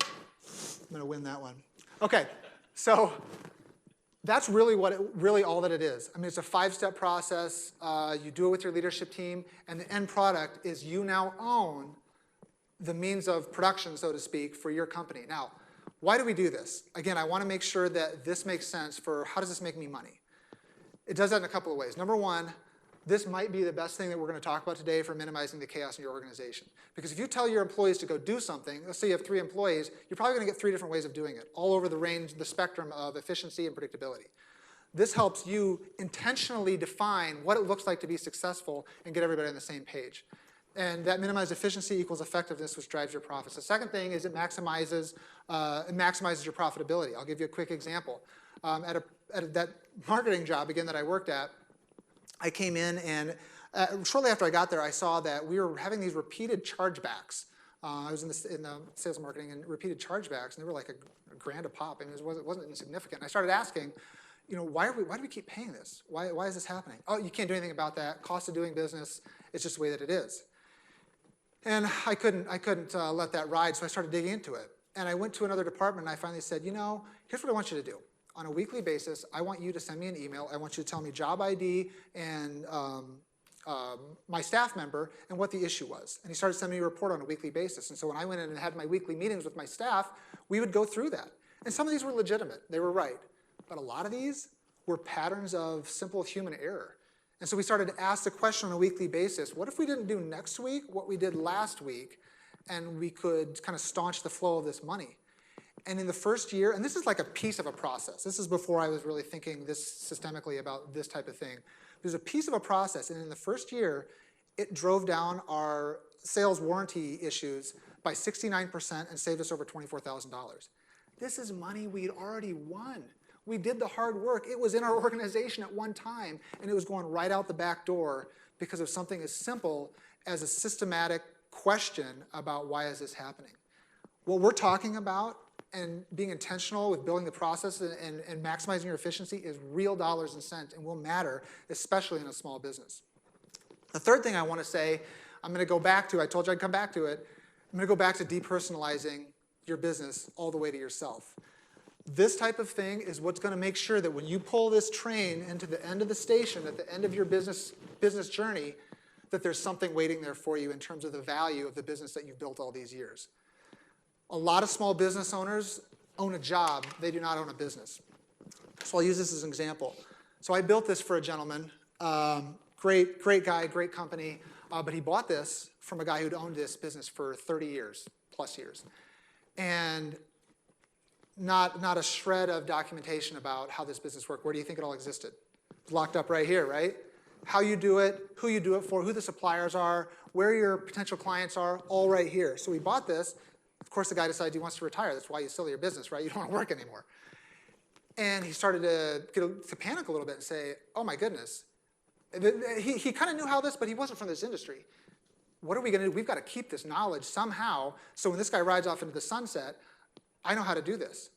I'm going to win that one. Okay, so that's really all that it is. I mean, it's a 5-step process. You do it with your leadership team, and the end product is you now own the means of production, so to speak, for your company. Now, why do we do this? Again, I want to make sure that this makes sense for how does this make me money? It does that in a couple of ways. Number one, this might be the best thing that we're going to talk about today for minimizing the chaos in your organization. Because if you tell your employees to go do something, let's say you have 3 employees, you're probably going to get 3 different ways of doing it, all over the range, the spectrum of efficiency and predictability. This helps you intentionally define what it looks like to be successful and get everybody on the same page. And that minimized efficiency equals effectiveness, which drives your profits. The second thing is it maximizes your profitability. I'll give you a quick example. At that marketing job, again, that I worked at, I came in, and shortly after I got there, I saw that we were having these repeated chargebacks. I was in the sales and marketing, and repeated chargebacks, and they were like a grand a pop, and it wasn't insignificant. And I started asking, why do we keep paying this? Why is this happening? Oh, you can't do anything about that. Cost of doing business, it's just the way that it is. And I couldn't let that ride, so I started digging into it. And I went to another department, and I finally said, here's what I want you to do. On a weekly basis, I want you to send me an email. I want you to tell me job ID and my staff member and what the issue was. And he started sending me a report on a weekly basis. And so when I went in and had my weekly meetings with my staff, we would go through that. And some of these were legitimate. They were right. But a lot of these were patterns of simple human error. And so we started to ask the question on a weekly basis, what if we didn't do next week what we did last week, and we could kind of staunch the flow of this money? And in the first year, and this is like a piece of a process. This is before I was really thinking this systemically about this type of thing. There's a piece of a process, and in the first year, it drove down our sales warranty issues by 69% and saved us over $24,000. This is money we'd already won. We did the hard work. It was in our organization at one time, and it was going right out the back door because of something as simple as a systematic question about why is this happening. What we're talking about and being intentional with building the process and maximizing your efficiency is real dollars and cents and will matter, especially in a small business. The third thing I want to say, I'm going to go back to, I told you I'd come back to it, I'm going to go back to depersonalizing your business all the way to yourself. This type of thing is what's going to make sure that when you pull this train into the end of the station, at the end of your business journey, that there's something waiting there for you in terms of the value of the business that you've built all these years. A lot of small business owners own a job. They do not own a business. So I'll use this as an example. So I built this for a gentleman. Great guy, great company. But he bought this from a guy who'd owned this business for 30 years, plus years. And not a shred of documentation about how this business worked. Where do you think it all existed? It's locked up right here, right? How you do it, who you do it for, who the suppliers are, where your potential clients are, all right here. So we bought this. Of course, the guy decides he wants to retire. That's why you sell your business, right? You don't want to work anymore. And he started to panic a little bit and say, oh my goodness. He kind of knew how this, but he wasn't from this industry. What are we going to do? We've got to keep this knowledge somehow, so when this guy rides off into the sunset, I know how to do this.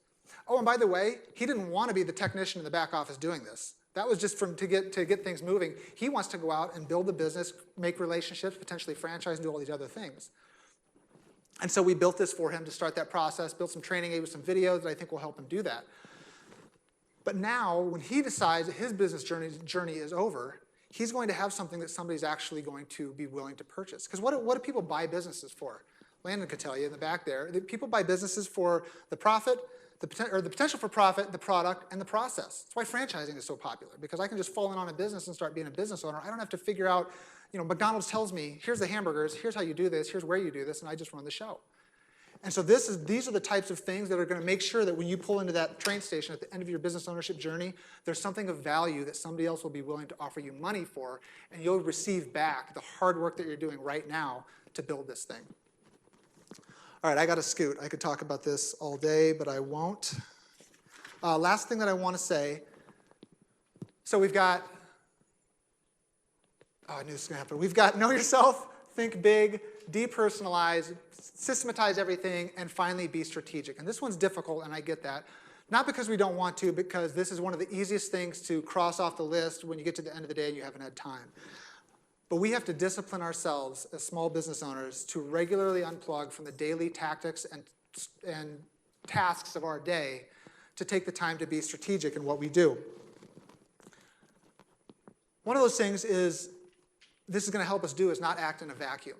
Oh, and by the way, he didn't want to be the technician in the back office doing this. That was just to get things moving. He wants to go out and build a business, make relationships, potentially franchise, and do all these other things. And so we built this for him to start that process, built some training aids with some videos that I think will help him do that. But now, when he decides that his business journey is over, he's going to have something that somebody's actually going to be willing to purchase. Because what do people buy businesses for? Landon could tell you in the back there. People buy businesses for the profit, the potential for profit, the product, and the process. That's why franchising is so popular, because I can just fall in on a business and start being a business owner. I don't have to figure out, McDonald's tells me, here's the hamburgers, here's how you do this, here's where you do this, and I just run the show. And so these are the types of things that are going to make sure that when you pull into that train station at the end of your business ownership journey, there's something of value that somebody else will be willing to offer you money for, and you'll receive back the hard work that you're doing right now to build this thing. All right, I got to scoot. I could talk about this all day, but I won't. Last thing that I want to say. So we've got, I knew this was going to happen. We've got know yourself, think big, depersonalize, systematize everything, and finally be strategic. And this one's difficult, and I get that. Not because we don't want to, because this is one of the easiest things to cross off the list when you get to the end of the day and you haven't had time. But we have to discipline ourselves as small business owners to regularly unplug from the daily tactics and tasks of our day to take the time to be strategic in what we do. One of those things is, this is going to help us do is not act in a vacuum,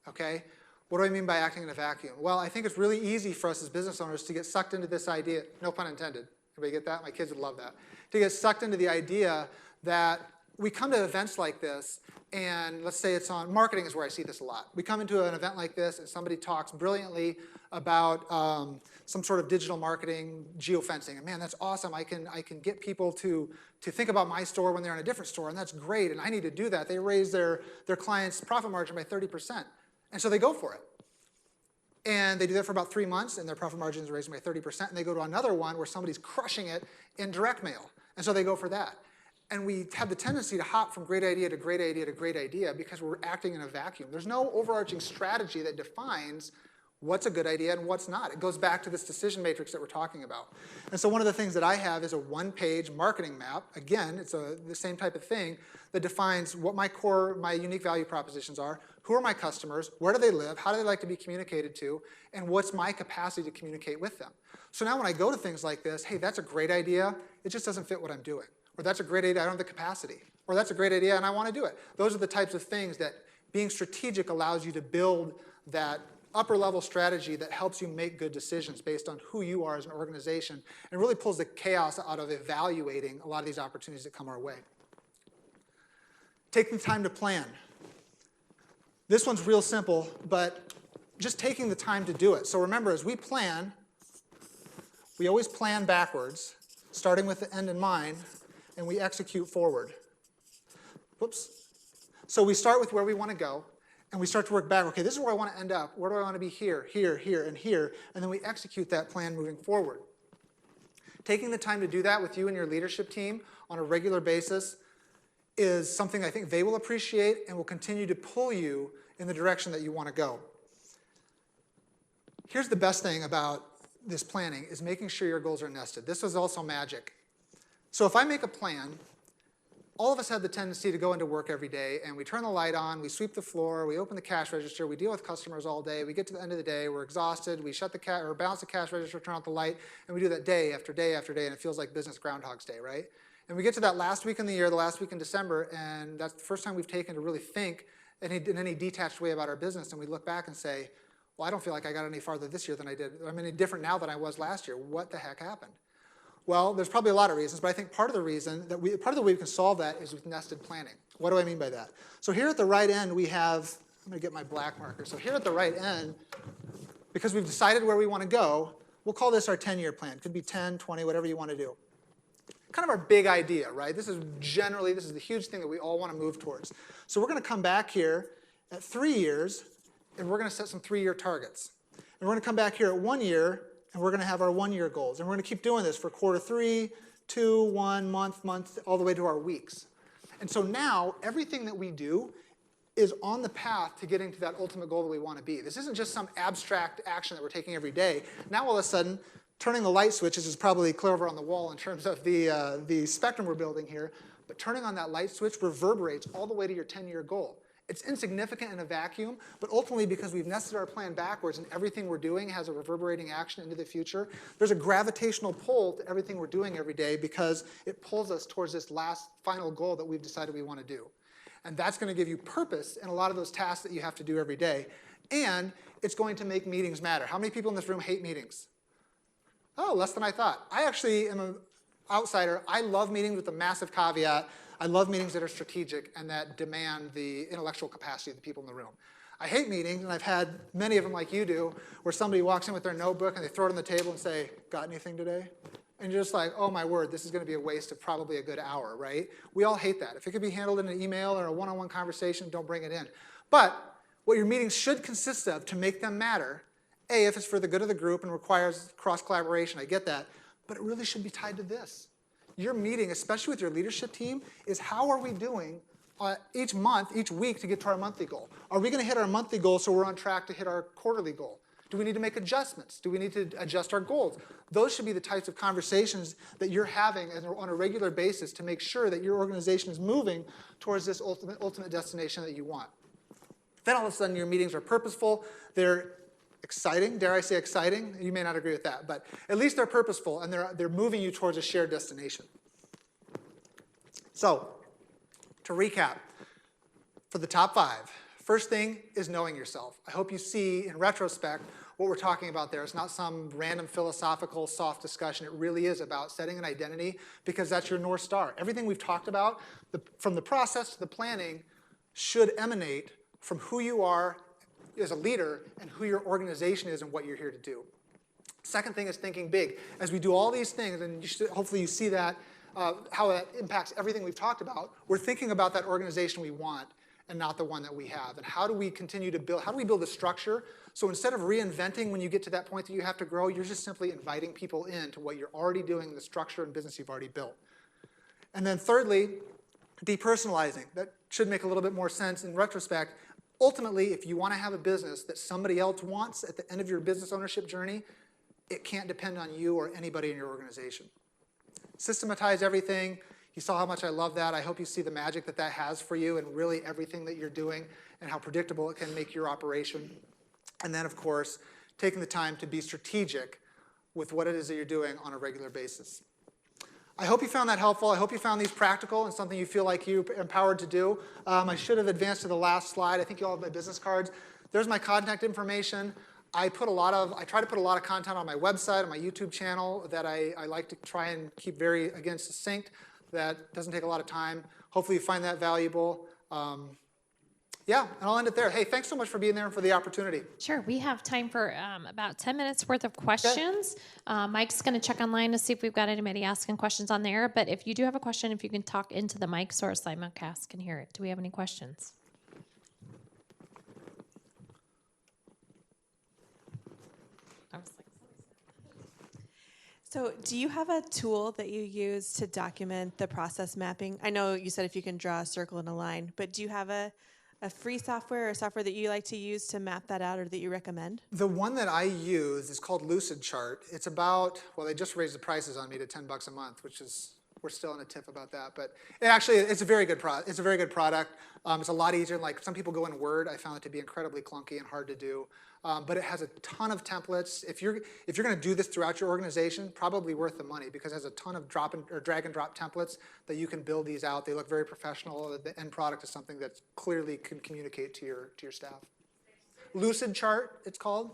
okay? What do I mean by acting in a vacuum? Well, I think it's really easy for us as business owners to get sucked into this idea, no pun intended. Everybody get that? My kids would love that. To get sucked into the idea that we come to events like this, and let's say it's on, marketing is where I see this a lot. We come into an event like this, and somebody talks brilliantly about some sort of digital marketing, geofencing. And man, that's awesome. I can get people to think about my store when they're in a different store, and that's great, and I need to do that. They raise their client's profit margin by 30%. And so they go for it. And they do that for about 3 months, and their profit margin is raised by 30%, and they go to another one where somebody's crushing it in direct mail. And so they go for that. And we have the tendency to hop from great idea to great idea to great idea because we're acting in a vacuum. There's no overarching strategy that defines what's a good idea and what's not. It goes back to this decision matrix that we're talking about. And so one of the things that I have is a one-page marketing map. Again, it's the same type of thing that defines what my unique value propositions are, who are my customers, where do they live, how do they like to be communicated to, and what's my capacity to communicate with them. So now when I go to things like this, hey, that's a great idea, it just doesn't fit what I'm doing. Or that's a great idea, I don't have the capacity. Or that's a great idea and I want to do it. Those are the types of things that being strategic allows you to build that upper level strategy that helps you make good decisions based on who you are as an organization and really pulls the chaos out of evaluating a lot of these opportunities that come our way. Taking the time to plan. This one's real simple, but just taking the time to do it. So remember, as we plan, we always plan backwards, starting with the end in mind, and we execute forward. Whoops. So we start with where we want to go, and we start to work back. Okay, this is where I want to end up. Where do I want to be here, here, here, and here? And then we execute that plan moving forward. Taking the time to do that with you and your leadership team on a regular basis is something I think they will appreciate and will continue to pull you in the direction that you want to go. Here's the best thing about this planning is making sure your goals are nested. This is also magic. So if I make a plan, all of us have the tendency to go into work every day and we turn the light on, we sweep the floor, we open the cash register, we deal with customers all day, we get to the end of the day, we're exhausted, we shut the or balance the cash register, turn out the light, and we do that day after day after day, and it feels like business Groundhog's Day, right? And we get to that last week in the year, the last week in December, and that's the first time we've taken to really think in any detached way about our business, and we look back and say, well, I don't feel like I got any farther this year than I did. I'm any different now than I was last year. What the heck happened? Well, there's probably a lot of reasons, but I think part of the way we can solve that is with nested planning. What do I mean by that? So here at the right end, we have, I'm going to get my black marker. So here at the right end, because we've decided where we want to go, we'll call this our 10-year plan. It could be 10, 20, whatever you want to do. Kind of our big idea, right? This is the huge thing that we all want to move towards. So we're going to come back here at 3 years, and we're going to set some 3-year targets. And we're going to come back here at 1 year, and we're going to have our 1-year goals. And we're going to keep doing this for quarter 3, 2, 1, month, all the way to our weeks. And so now, everything that we do is on the path to getting to that ultimate goal that we want to be. This isn't just some abstract action that we're taking every day. Now, all of a sudden, turning the light switches is probably clear over on the wall in terms of the spectrum we're building here. But turning on that light switch reverberates all the way to your 10-year goal. It's insignificant in a vacuum, but ultimately because we've nested our plan backwards and everything we're doing has a reverberating action into the future, there's a gravitational pull to everything we're doing every day because it pulls us towards this last final goal that we've decided we want to do. And that's going to give you purpose in a lot of those tasks that you have to do every day. And it's going to make meetings matter. How many people in this room hate meetings? Oh, less than I thought. I actually am an outsider. I love meetings with a massive caveat. I love meetings that are strategic and that demand the intellectual capacity of the people in the room. I hate meetings, and I've had many of them like you do, where somebody walks in with their notebook and they throw it on the table and say, got anything today? And you're just like, oh my word, this is going to be a waste of probably a good hour, right? We all hate that. If it could be handled in an email or a one-on-one conversation, don't bring it in. But what your meetings should consist of to make them matter, A, if it's for the good of the group and requires cross-collaboration, I get that, but it really should be tied to this. Your meeting, especially with your leadership team, is how are we doing each month, each week to get to our monthly goal? Are we going to hit our monthly goal so we're on track to hit our quarterly goal? Do we need to make adjustments? Do we need to adjust our goals? Those should be the types of conversations that you're having on a regular basis to make sure that your organization is moving towards this ultimate destination that you want. Then all of a sudden your meetings are purposeful, they're exciting, dare I say exciting? You may not agree with that, but at least they're purposeful and they're moving you towards a shared destination. So, to recap, for the top 5, first thing is knowing yourself. I hope you see, in retrospect, what we're talking about there. It's not some random philosophical soft discussion. It really is about setting an identity because that's your North Star. Everything we've talked about, from the process to the planning, should emanate from who you are as a leader and who your organization is and what you're here to do. Second thing is thinking big. As we do all these things, and hopefully you see that, how that impacts everything we've talked about, we're thinking about that organization we want and not the one that we have. And how do we continue to build, how do we build a structure so instead of reinventing when you get to that point that you have to grow, you're just simply inviting people into what you're already doing, the structure and business you've already built. And then thirdly, depersonalizing. That should make a little bit more sense in retrospect. Ultimately, if you want to have a business that somebody else wants at the end of your business ownership journey, it can't depend on you or anybody in your organization. Systematize everything. You saw how much I love that. I hope you see the magic that that has for you and really everything that you're doing and how predictable it can make your operation. And then, of course, taking the time to be strategic with what it is that you're doing on a regular basis. I hope you found that helpful. I hope you found these practical and something you feel like you're empowered to do. I should have advanced to the last slide. I think you all have my business cards. There's my contact information. I try to put a lot of content on my website, on my YouTube channel that I like to try and keep very, again, succinct. That doesn't take a lot of time. Hopefully you find that valuable. Yeah, and I'll end it there. Hey, thanks so much for being there and for the opportunity. Sure, we have time for about 10 minutes worth of questions. Okay. Mike's going to check online to see if we've got anybody asking questions on there. But if you do have a question, if you can talk into the mic so our simulcast can hear it. Do we have any questions? So do you have a tool that you use to document the process mapping? I know you said if you can draw a circle and a line, but do you have a free software or software that you like to use to map that out or that you recommend? The one that I use is called Lucid Chart. It's about, well, they just raised the prices on me to $10 a month, which is we're still in a tiff about that. But it's a very good product. It's a very good product. It's a lot easier. Like some people go in Word. I found it to be incredibly clunky and hard to do. But it has a ton of templates. If you're going to do this throughout your organization, probably worth the money because it has a ton of drag and drop templates that you can build these out. They look very professional. The end product is something that clearly can communicate to your staff. Lucid Chart, it's called.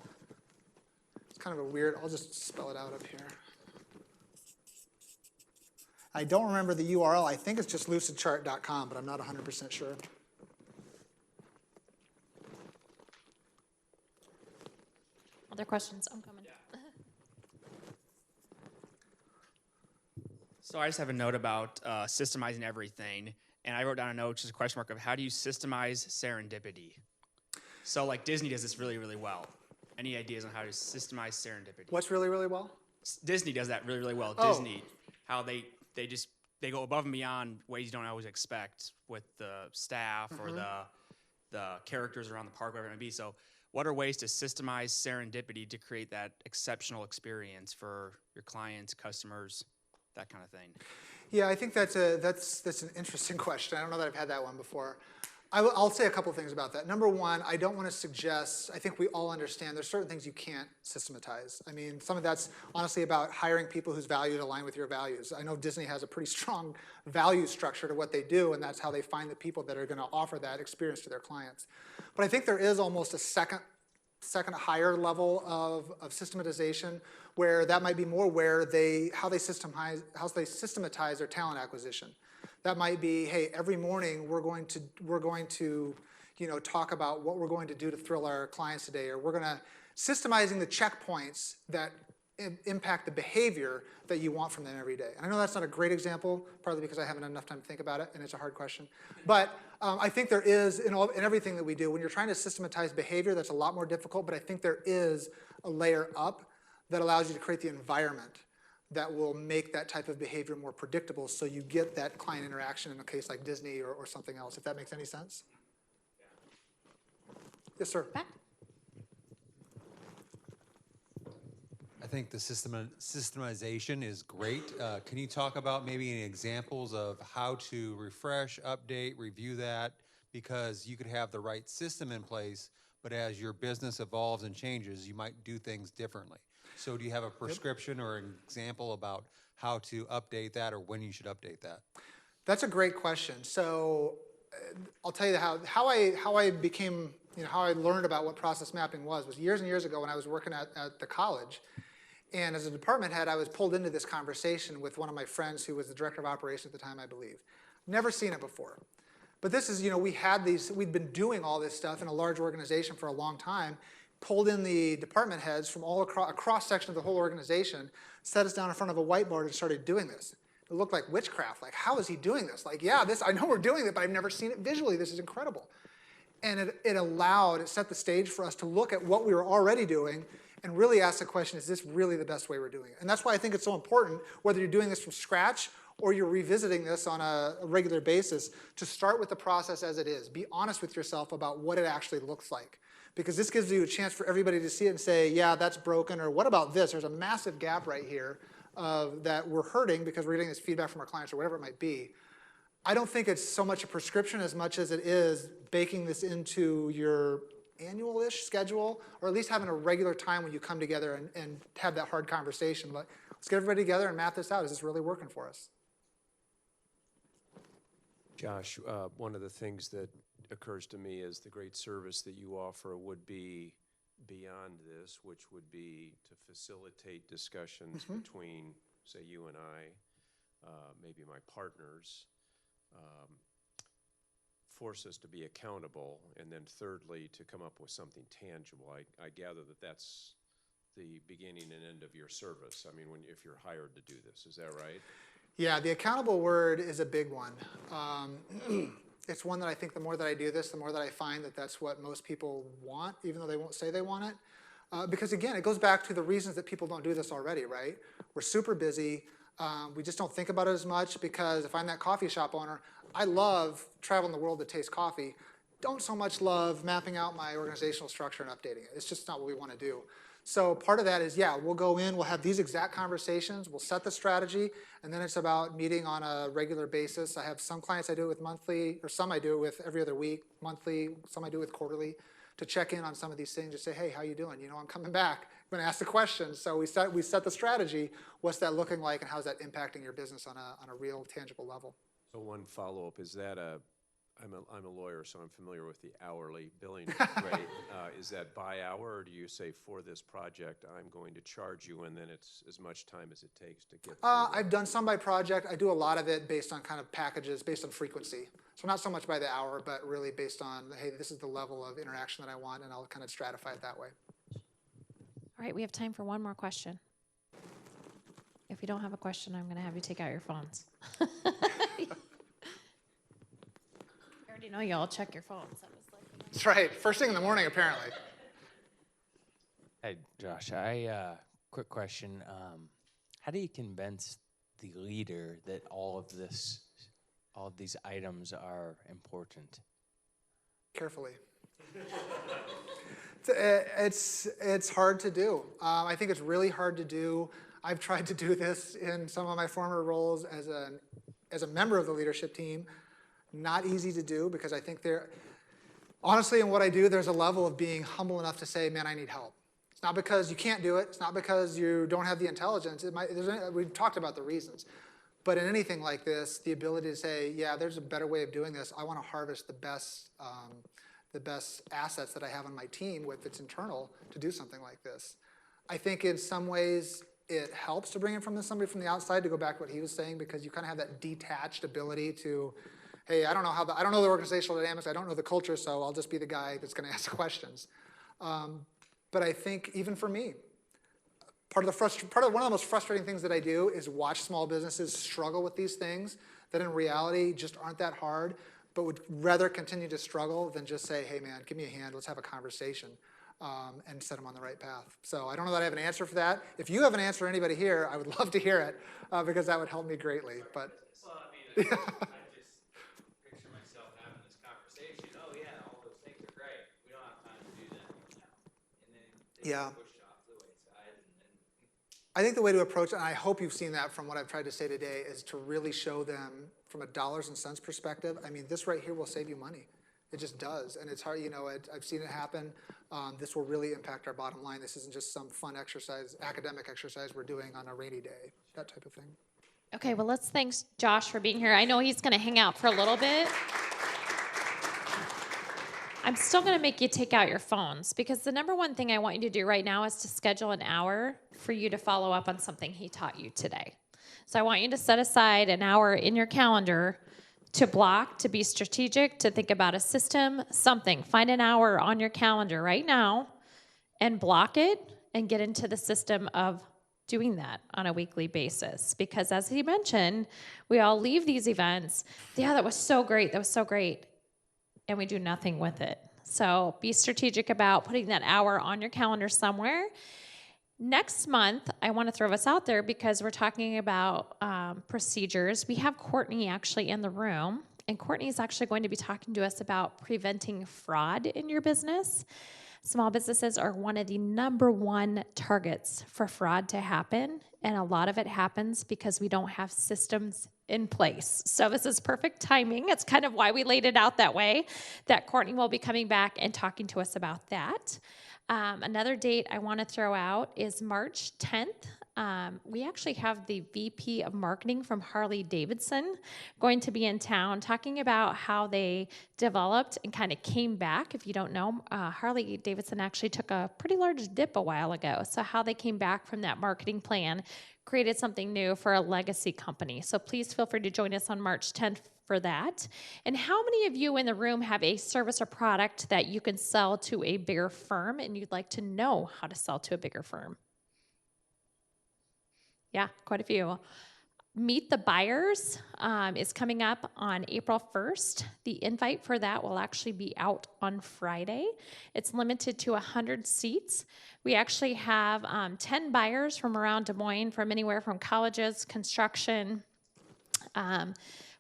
It's kind of a weird. I'll just spell it out up here. I don't remember the URL. I think it's just lucidchart.com, but I'm not 100% sure. Other questions? I'm coming. So I just have a note about systemizing everything, and I wrote down a note, just a question mark of how do you systemize serendipity? So like Disney does this really, really well. Any ideas on how to systemize serendipity? What's really, really well? Disney does that really, really well. Oh. Disney, how they go above and beyond ways you don't always expect with the staff or the characters around the park, whatever it may be. So what are ways to systemize serendipity to create that exceptional experience for your clients, customers, that kind of thing? Yeah, I think that's an interesting question. I don't know that I've had that one before. I'll say a couple things about that. Number one, I don't want to suggest, I think we all understand there's certain things you can't systematize. I mean, some of that's honestly about hiring people whose values align with your values. I know Disney has a pretty strong value structure to what they do, and that's how they find the people that are going to offer that experience to their clients. But I think there is almost a second higher level of systematization where that might be more where how they systematize their talent acquisition. That might be, hey, every morning we're going to talk about what we're going to do to thrill our clients today, or we're going to systemizing the checkpoints that impact the behavior that you want from them every day. And I know that's not a great example, partly because I haven't had enough time to think about it, and it's a hard question. But I think there is, in everything that we do, when you're trying to systematize behavior, that's a lot more difficult, but I think there is a layer up that allows you to create the environment that will make that type of behavior more predictable so you get that client interaction in a case like Disney or something else, if that makes any sense. Yes, sir. Back. I think the systemization is great. Can you talk about maybe any examples of how to refresh, update, review that? Because you could have the right system in place, but as your business evolves and changes, you might do things differently. So do you have a prescription or an example about how to update that or when you should update that? That's a great question. So I'll tell you how I became, how I learned about what process mapping was years and years ago when I was working at the college. And as a department head, I was pulled into this conversation with one of my friends who was the director of operations at the time, I believe. Never seen it before. But this is, we'd been doing all this stuff in a large organization for a long time, pulled in the department heads from all across, a cross-section of the whole organization, set us down in front of a whiteboard and started doing this. It looked like witchcraft. Like, how is he doing this? Like, yeah, I know we're doing it, but I've never seen it visually. This is incredible. And it set the stage for us to look at what we were already doing and really ask the question, is this really the best way we're doing it? And that's why I think it's so important, whether you're doing this from scratch or you're revisiting this on a regular basis, to start with the process as it is. Be honest with yourself about what it actually looks like. Because this gives you a chance for everybody to see it and say, yeah, that's broken, or what about this? There's a massive gap right here that we're hurting because we're getting this feedback from our clients or whatever it might be. I don't think it's so much a prescription as much as it is baking this into your annual-ish schedule, or at least having a regular time when you come together and have that hard conversation. But let's get everybody together and map this out. Is this really working for us? Josh, one of the things that occurs to me is the great service that you offer would be beyond this, which would be to facilitate discussions between, say, you and I, maybe my partners, force us to be accountable, and then thirdly, to come up with something tangible. I gather that that's the beginning and end of your service. I mean, if you're hired to do this, is that right? Yeah, the accountable word is a big one. It's one that I think the more that I do this, the more that I find that that's what most people want, even though they won't say they want it. Because again, it goes back to the reasons that people don't do this already, right? We're super busy. We just don't think about it as much because if I'm that coffee shop owner, I love traveling the world to taste coffee. don't so much love mapping out my organizational structure and updating it. It's just not what we want to do. So part of that is, yeah, we'll go in, we'll have these exact conversations, we'll set the strategy, and then it's about meeting on a regular basis. I have some clients I do it with monthly, or some I do it with every other week, monthly, some I do it with quarterly, to check in on some of these things, to say, hey, how you doing? You know, I'm coming back. I'm gonna ask the questions. So we set the strategy. What's that looking like, and how's that impacting your business on a real, tangible level? So one follow-up, is that I'm a lawyer, so I'm familiar with the hourly billing rate. Is that by hour, or do you say for this project, I'm going to charge you, and then it's as much time as it takes to get through? I've done some by project. I do a lot of it based on kind of packages, based on frequency. So not so much by the hour, but really based on, hey, this is the level of interaction that I want, and I'll kind of stratify it that way. All right, we have time for one more question. If you don't have a question, I'm going to have you take out your phones. I already know you all check your phones. That was like That's right. First thing in the morning, apparently. Hey, Josh, quick question. How do you convince the leader that all of these items are important? Carefully. It's hard to do. I think it's really hard to do. I've tried to do this in some of my former roles as a member of the leadership team. Not easy to do, because I think honestly, in what I do, there's a level of being humble enough to say, man, I need help. It's not because you can't do it. It's not because you don't have the intelligence. We've talked about the reasons. But in anything like this, the ability to say, yeah, there's a better way of doing this. I want to harvest the best assets that I have on my team, if it's internal, to do something like this. I think in some ways it helps to bring in somebody from the outside, to go back to what he was saying, because you kind of have that detached ability to, hey, I don't know the organizational dynamics, I don't know the culture, so I'll just be the guy that's going to ask questions. But I think even for me, one of the most frustrating things that I do is watch small businesses struggle with these things that in reality just aren't that hard, but would rather continue to struggle than just say, hey man, give me a hand, let's have a conversation, and set them on the right path. So I don't know that I have an answer for that. If you have an answer, anybody here, I would love to hear it, because that would help me greatly. But Well, I mean, I just picture myself having this conversation. Oh yeah, all those things are great. We don't have time to do that right now. And then they Yeah. get pushed off to the wayside. And I think the way to approach it, and I hope you've seen that from what I've tried to say today, is to really show them from a dollars and cents perspective. I mean, this right here will save you money. It just does, and it's hard. You know, I've seen it happen. This will really impact our bottom line. This isn't just some fun exercise, academic exercise we're doing on a rainy day, that type of thing. Okay, well, let's thank Josh for being here. I know he's going to hang out for a little bit. I'm still going to make you take out your phones, because the number one thing I want you to do right now is to schedule an hour for you to follow up on something he taught you today. So I want you to set aside an hour in your calendar to block, to be strategic, to think about a system, something. Find an hour on your calendar right now and block it and get into the system of doing that on a weekly basis. Because as he mentioned, we all leave these events, yeah, that was so great, and we do nothing with it. So be strategic about putting that hour on your calendar somewhere. Next month, I want to throw us out there because we're talking about procedures. We have Courtney actually in the room, and Courtney is actually going to be talking to us about preventing fraud in your business. Small businesses are one of the number one targets for fraud to happen, and a lot of it happens because we don't have systems in place. So this is perfect timing. It's kind of why we laid it out that way, that Courtney will be coming back and talking to us about that. Another date I want to throw out is March 10th. We actually have the VP of Marketing from Harley-Davidson going to be in town talking about how they developed and kind of came back. If you don't know, Harley-Davidson actually took a pretty large dip a while ago. So how they came back from that marketing plan, created something new for a legacy company. So please feel free to join us on March 10th for that. And how many of you in the room have a service or product that you can sell to a bigger firm and you'd like to know how to sell to a bigger firm? Yeah, quite a few. Meet the Buyers is coming up on April 1st. The invite for that will actually be out on Friday. It's limited to 100 seats. We actually have 10 buyers from around Des Moines, from anywhere from colleges, construction,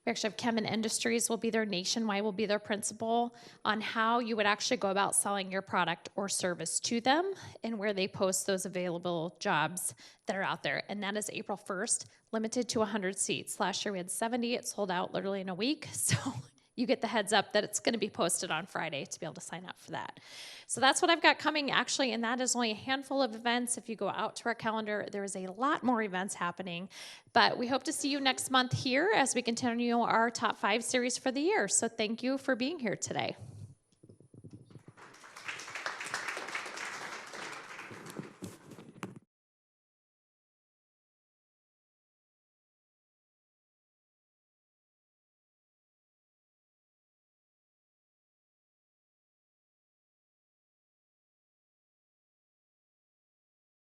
We actually have Kemin Industries will be there, Nationwide will be their principal on how you would actually go about selling your product or service to them and where they post those available jobs that are out there. And that is April 1st, limited to 100 seats. Last year we had 70, it sold out literally in a week. So you get the heads up that it's going to be posted on Friday to be able to sign up for that. So that's what I've got coming, actually, and that is only a handful of events. If you go out to our calendar, there is a lot more events happening. But we hope to see you next month here as we continue our Top 5 series for the year. So thank you for being here today.